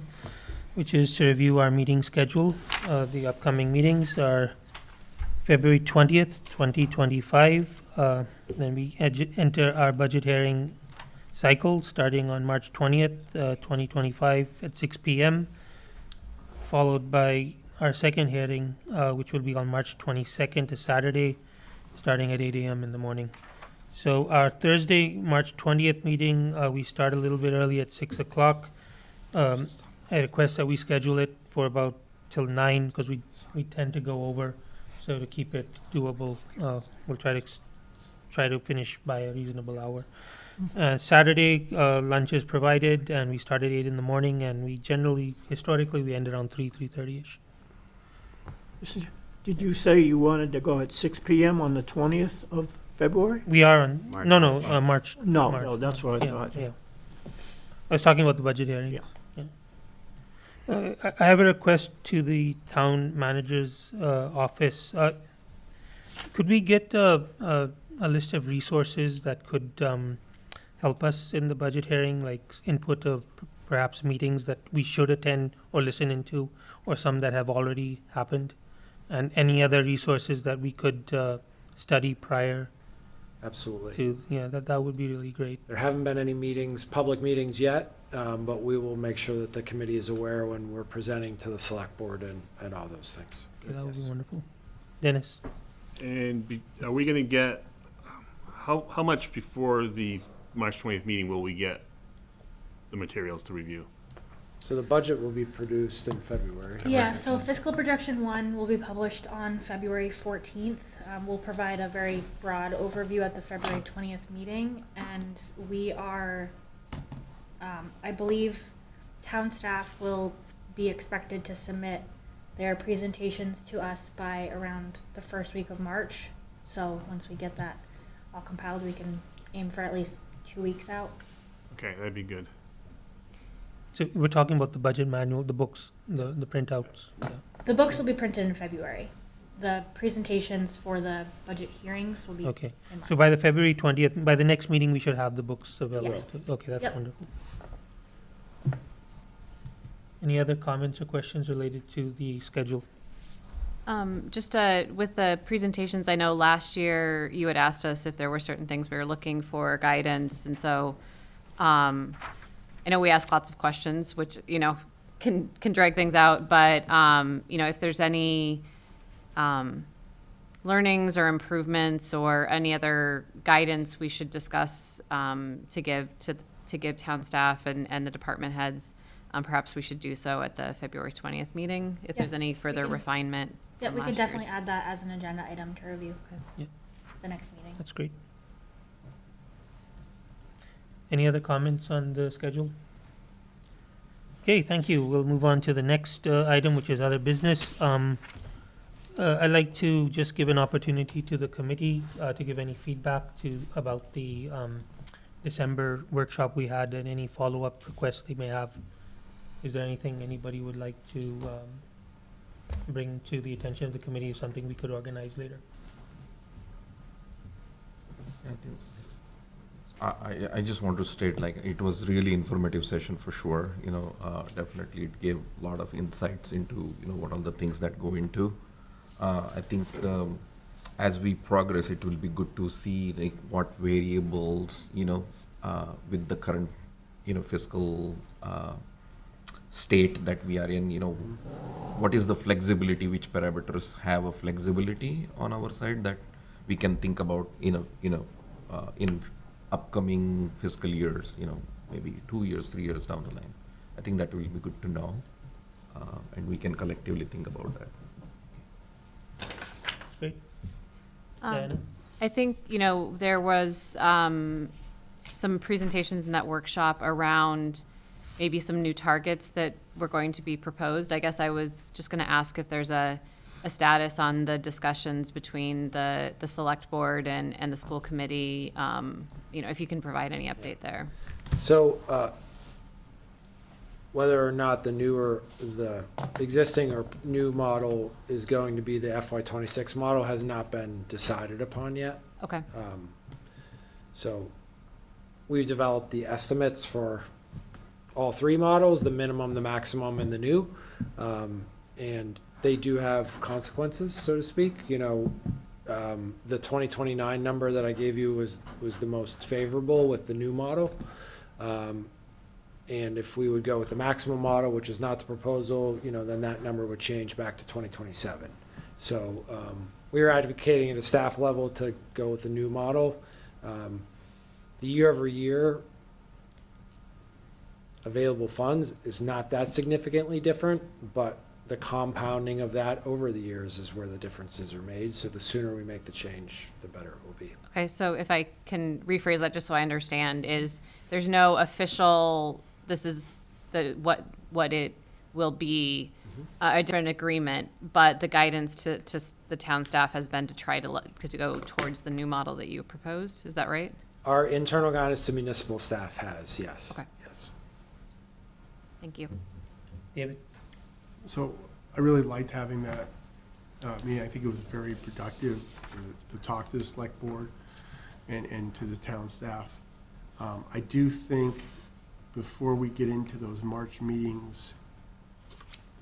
which is to review our meeting schedule. The upcoming meetings are February 20th, 2025. Then we enter our budget hearing cycle starting on March 20th, 2025 at 6 p.m., followed by our second hearing, which will be on March 22nd, a Saturday, starting at 8 a.m. in the morning. So our Thursday, March 20th meeting, we start a little bit early at 6 o'clock. I request that we schedule it for about till 9 because we tend to go over. So to keep it doable, we'll try to finish by a reasonable hour. Saturday, lunch is provided, and we start at 8 in the morning, and we generally, historically, we end around 3:30ish. Did you say you wanted to go at 6 PM on the 20th of February? We are on, March. March. No, March. no, that's what I Yeah, thought. yeah. I was talking about the budget hearing. Yeah. I have a request to the town manager's office. Could we get a list of resources that could help us in the budget hearing, like input of perhaps meetings that we should attend or listen into, or some that have already happened, and any other resources that we could study prior Absolutely. to, that would be really great. There haven't been any meetings, public meetings yet, but we will make sure that the committee is aware when we're presenting to the select board and all those things. Okay, that would be Yes. wonderful. Dennis? And are we gonna get, how much before the March 20th meeting will we get the materials to review? So the budget will be produced in February. Yeah, so fiscal projection 1 will be published on February 14th. We'll provide a very broad overview at the February 20th meeting, and we are, I believe, town staff will be expected to submit their presentations to us by around the first week of March. So once we get that all compiled, we can aim for at least 2 weeks out. Okay, that'd be good. So we're talking about the budget manual, the books, the printouts. Yeah. The books will be printed in February. The presentations for the budget hearings will be Okay. in March. So by the February 20th, by the next meeting, we should have the books available. Yes. Okay, that's Yep. wonderful. Any other comments or questions related to the schedule? Just with the presentations, I know last year you had asked us if there were certain things we were looking for guidance, and so I know we ask lots of questions, which can drag things out. But if there's any learnings or improvements or any other guidance we should discuss to give town staff and the department heads, perhaps we should do so at the February 20th meeting if Yeah, there's any further can- refinement. Yeah, from we can last definitely year's. add that as an agenda item to review Yeah. the next meeting. That's great. Any other comments on the schedule? Okay, thank you. We'll move on to the next item, which is other business. I'd like to just give an opportunity to the committee to give any feedback about the December workshop we had and any follow-up requests they may have. Is there anything anybody would like to bring to the attention of the committee, or something we could organize later? I just want to state, like, it was really informative session for sure, definitely it gave a lot of insights into, what all the things that go into. I think as we progress, it will be good to see, like, what variables, with the current, fiscal state that we are in, what is the flexibility, which parameters have a flexibility on our side that we can think about in upcoming fiscal years, maybe 2 years, 3 years down the line. I think that will be good to know, and we can collectively think about that. That's great. Diana? I think, there was some presentations in that workshop around maybe some new targets that were going to be proposed. I guess I was just going to ask if there's a status on the discussions between the select board and the school committee, if you can provide any update there. So, whether or not the existing or new model is going to be the FY26 model has not been decided upon yet. Okay. So, we've developed the estimates for all three models, the minimum, the maximum, and the new. And they do have consequences, so to speak. The 2029 number that I gave you was the most favorable with the new model. And if we would go with the maximum model, which is not the proposal, then that number would change back to 2027. So we are advocating at a staff level to go with the new model. The year-over-year available funds is not that significantly different, but the compounding of that over the years is where the differences are made. So the sooner we make the change, the better it will be. Okay, so if I can rephrase that just so I understand, is there's no official, this is what it will be, a different agreement, but the guidance to the town staff has been to try to go towards the new model that you proposed, is that right? Our internal guidance to municipal staff has, yes. Okay. Yes. Thank you. David? So I really liked having that meeting. I think it was very productive to talk to the select board and to the town staff. I do think before we get into those March meetings,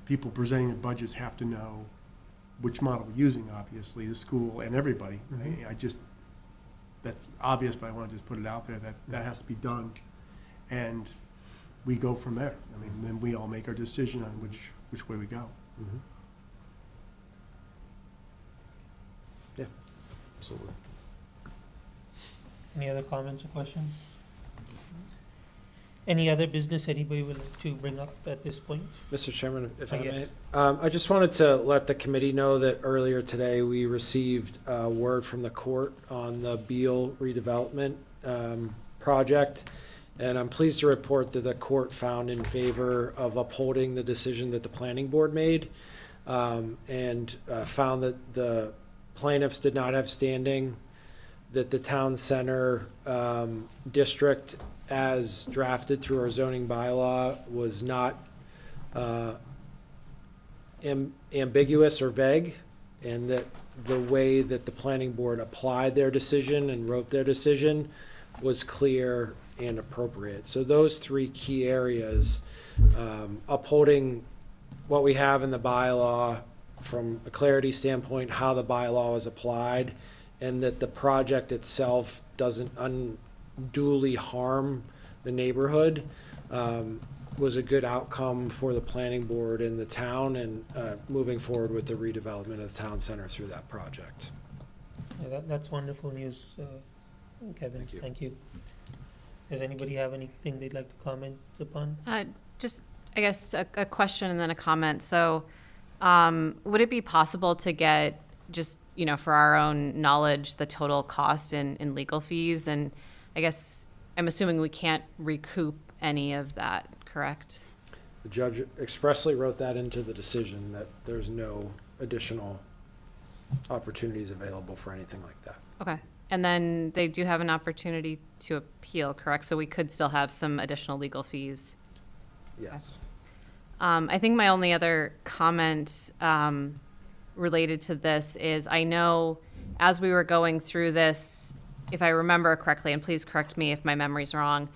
people presenting the budgets have to know which model we're using, obviously, the school and everybody. Mhm. That's obvious, but I want to just put it out there that has to be done. And we go from there. Then we all make our decision on which way we go. Mhm. Yeah, absolutely. Any other comments or questions? Any other business anybody would like to bring up at this point? Mr. Chairman, if I Yes. may. I just wanted to let the committee know that earlier today, we received word from the court on the Beal redevelopment project. And I'm pleased to report that the court found in favor of upholding the decision that the planning board made, and found that the plaintiffs did not have standing, that the town center district as drafted through our zoning bylaw was not ambiguous or vague, and that the way that the planning board applied their decision and wrote their decision was clear and appropriate. So those three key areas, upholding what we have in the bylaw from a clarity standpoint, how the bylaw is applied, and that the project itself doesn't unduly harm the neighborhood, was a good outcome for the planning board and the town, and moving forward with the redevelopment of the town center through that project. Yeah, that's wonderful news, Kevin. Thank you. Does anybody have anything they'd like to comment upon? Just, I guess, a question and then a comment. So, would it be possible to get just, for our own knowledge, the total cost in legal fees? And I guess, I'm assuming we can't recoup any of that, correct? The judge expressly wrote that into the decision, that there's no additional opportunities available for anything like that. Okay. And then they do have an opportunity to appeal, correct? So we could still have some additional legal fees. Yes. I think my only other comment related to this is, I know as we were going through this, if I remember correctly, and please correct me if my memory's wrong,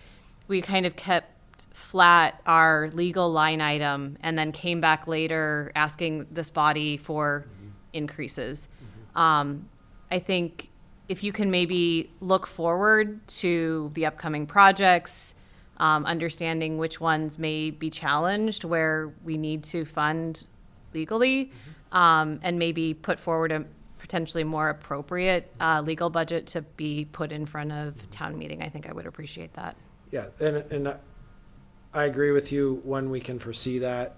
we kind of kept flat our legal line item and then came back later asking this body for increases. I think if you can maybe look forward to the upcoming projects, understanding which ones may be challenged where we need to fund legally, and maybe put forward a potentially more appropriate legal budget to be put in front of town meeting. I think I would appreciate that. Yeah, and I agree with you when we can foresee that.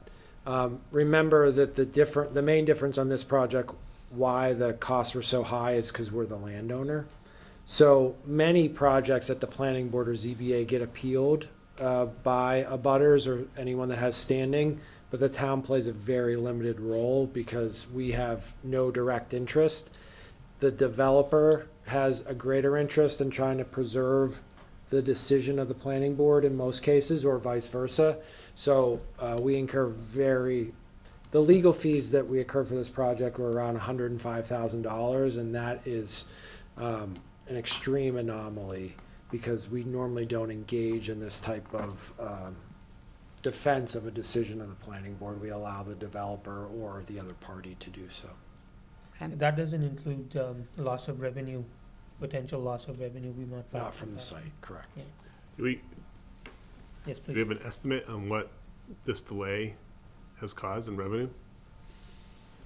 Remember that the main difference on this project, why the costs were so high, is because we're the landowner. So many projects at the planning board or ZBA get appealed by abutters or anyone that has standing, but the town plays a very limited role because we have no direct interest. The developer has a greater interest in trying to preserve the decision of the planning board in most cases, or vice versa. So we incur the legal fees that we incur for this project were around $105,000, and that is an extreme anomaly because we normally don't engage in this type of defense of a decision of the planning board. We allow the developer or the other party to do so. That doesn't include loss of revenue, potential loss of revenue. We've not factored Not from the that. site, correct. Yeah. Do we, Yes, do we please. have an estimate on what this delay has caused in revenue?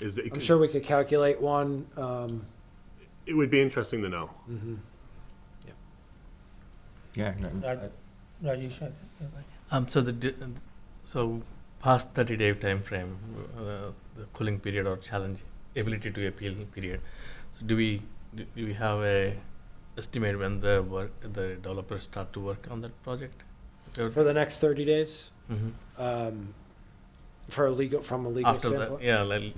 Is it? I'm sure we could calculate one. It would be interesting to know. Mhm. Yeah, and Rajesh, So past 30-day time frame, the cooling period or challenge ability to appeal period. So do we have a estimate when the developers start to work on that project? For the next 30 days, Mhm. from a legal After that, standpoint? yeah, like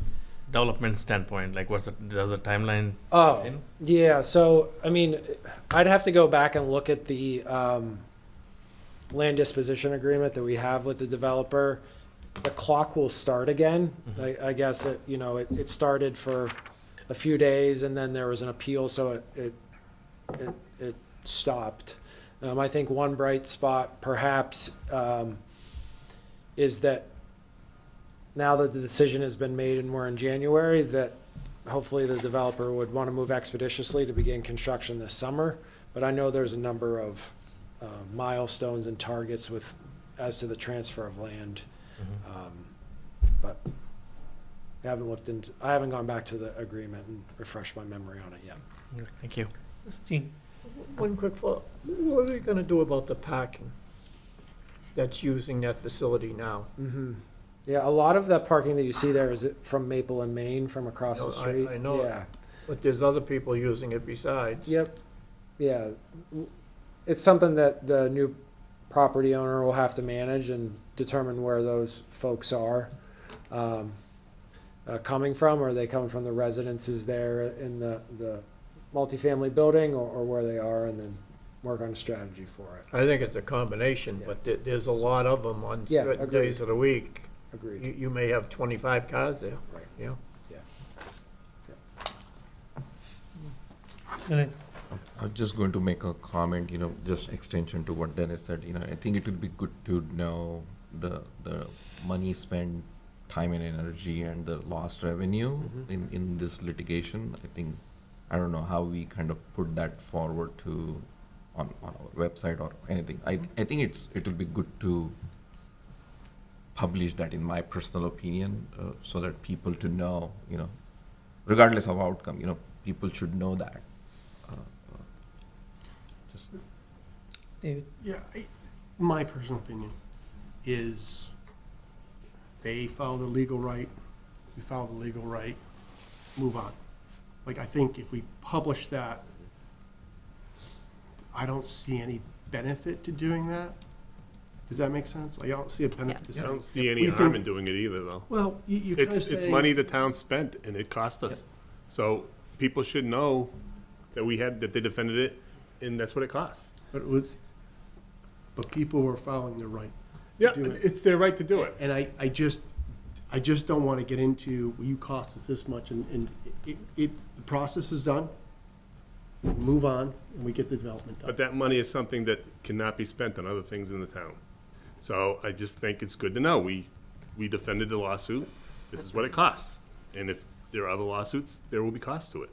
development standpoint, like does the timeline? Oh, fix in? yeah, so, I mean, I'd have to go back and look at the land disposition agreement that we have with the developer. The clock will start again. I guess it started for a few days and then there was an appeal, so it stopped. I think one bright spot perhaps is that now that the decision has been made and we're in January, that hopefully the developer would want to move expeditiously to begin construction this summer. But I know there's a number of milestones and targets as to the transfer of land. But I haven't gone back to the agreement and refreshed my memory on it yet. Thank you. Gene, One quick follow, what are we gonna do about the parking that's using that facility now? Yeah, a lot of that parking that you see there is from Maple and Main, from across No, the street. I know it. Yeah. But there's other people using it besides. Yep, yeah. It's something that the new property owner will have to manage and determine where those folks are coming from. Are they coming from the residences there in the multifamily building or where they are, and then work on a strategy for it. I think it's a combination, Yeah. but there's a lot of them on Yeah, certain agreed. days of the week. Agreed. You may have 25 cars there, Right. you know? Milind, I was just going to make a comment, just extension to what Dennis said, I think it would be good to know the money spent, time and energy and the lost revenue in this litigation. I don't know how we kind of put that forward on our website or anything. I think it will be good to publish that, in my personal opinion, so that people to know, regardless of outcome, people should know that. Just David, Yeah, my personal opinion is they follow the legal right, we follow the legal right, move on. Like, I think if we publish that, I don't see any benefit to doing that. Does that make sense? I don't see a benefit to I saying. don't see any we harm think- in doing it either, though. Well, you kind of say. It's money the town spent, and it cost us. So people should know that that they defended it, and that's what it cost. But people were following the right. Yeah, do it. it's their right to do it. And I just don't want to get into, well, you cost us this much, and the process is done. Move on, and we get the development done. But that money is something that cannot be spent on other things in the town. So I just think it's good to know. We defended the lawsuit. This is what it costs. And if there are other lawsuits, there will be costs to it.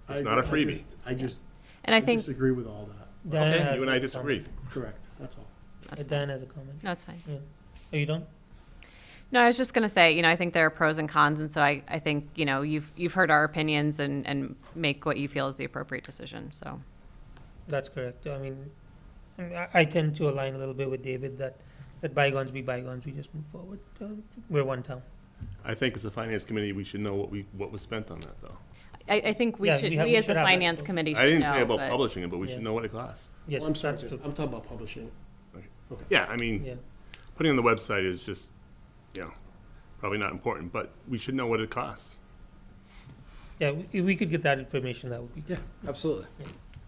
It's not a freebie. I just And I think disagree with all that. Diana Okay, has you and I a disagree. Correct, that's all. That's Dan has a comment. No, it's fine. Yeah. Are you done? No, I was just gonna say, I think there are pros and cons, and so I think, you've heard our opinions and make what you feel is the appropriate decision, so. That's correct. I mean, I tend to align a little bit with David that bygones be bygones. We just move forward. We're one town. I think as a finance committee, we should know what was spent on that, though. I think we Yeah, should, we we as should the have that. finance committee I should didn't say know, about but- publishing it, but we Yeah. should know what it costs. Yes, I'm sorry, that's Chris, true. I'm talking about publishing it. Yeah, I mean, Yeah. putting on the website is just, probably not important, but we should know what it costs. Yeah, if we could get that information, that would be Yeah, absolutely.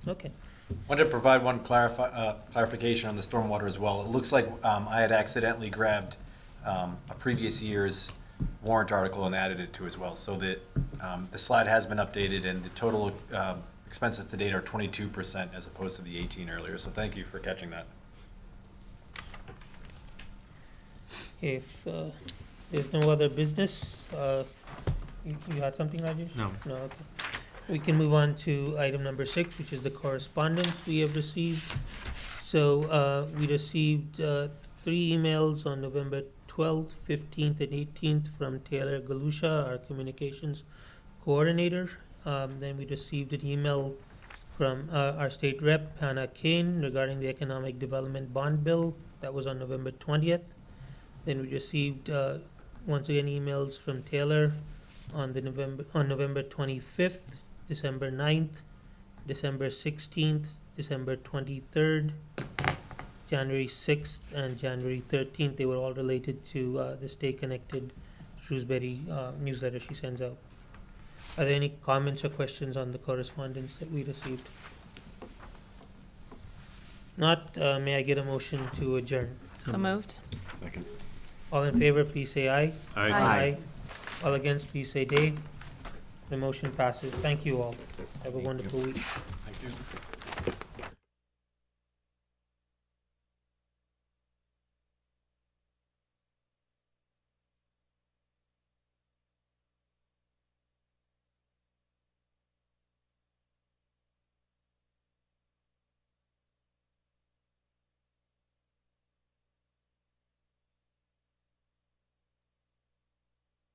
okay. Wanted to provide one clarification on the stormwater as well. It looks like I had accidentally grabbed a previous year's warrant article and added it to as well, so that the slide has been updated and the total expenses to date are 22% as opposed to the 18 earlier, so thank you for catching that. Okay, if there's no other business, you had something, Rajesh? No. No, okay. We can move on to item number 6, which is the correspondence we have received. So, we received 3 emails on November 12th, 15th, and 18th from Taylor Galusha, our communications coordinator. Then we received an email from our state rep, Hannah Kane, regarding the economic development bond bill. That was on November 20th. Then we received, once again, emails from Taylor on November 25th, December 9th, December 16th, December 23rd, January 6th, and January 13th. They were all related to the Stay Connected Shrewsbury newsletter she sends out. Are there any comments or questions on the correspondence that we received? Not, may I get a motion to adjourn? So moved. Second. All in favor, please say aye. Aye. All against, please say nay. The motion passes. Thank you all. Have a wonderful week. Thank you.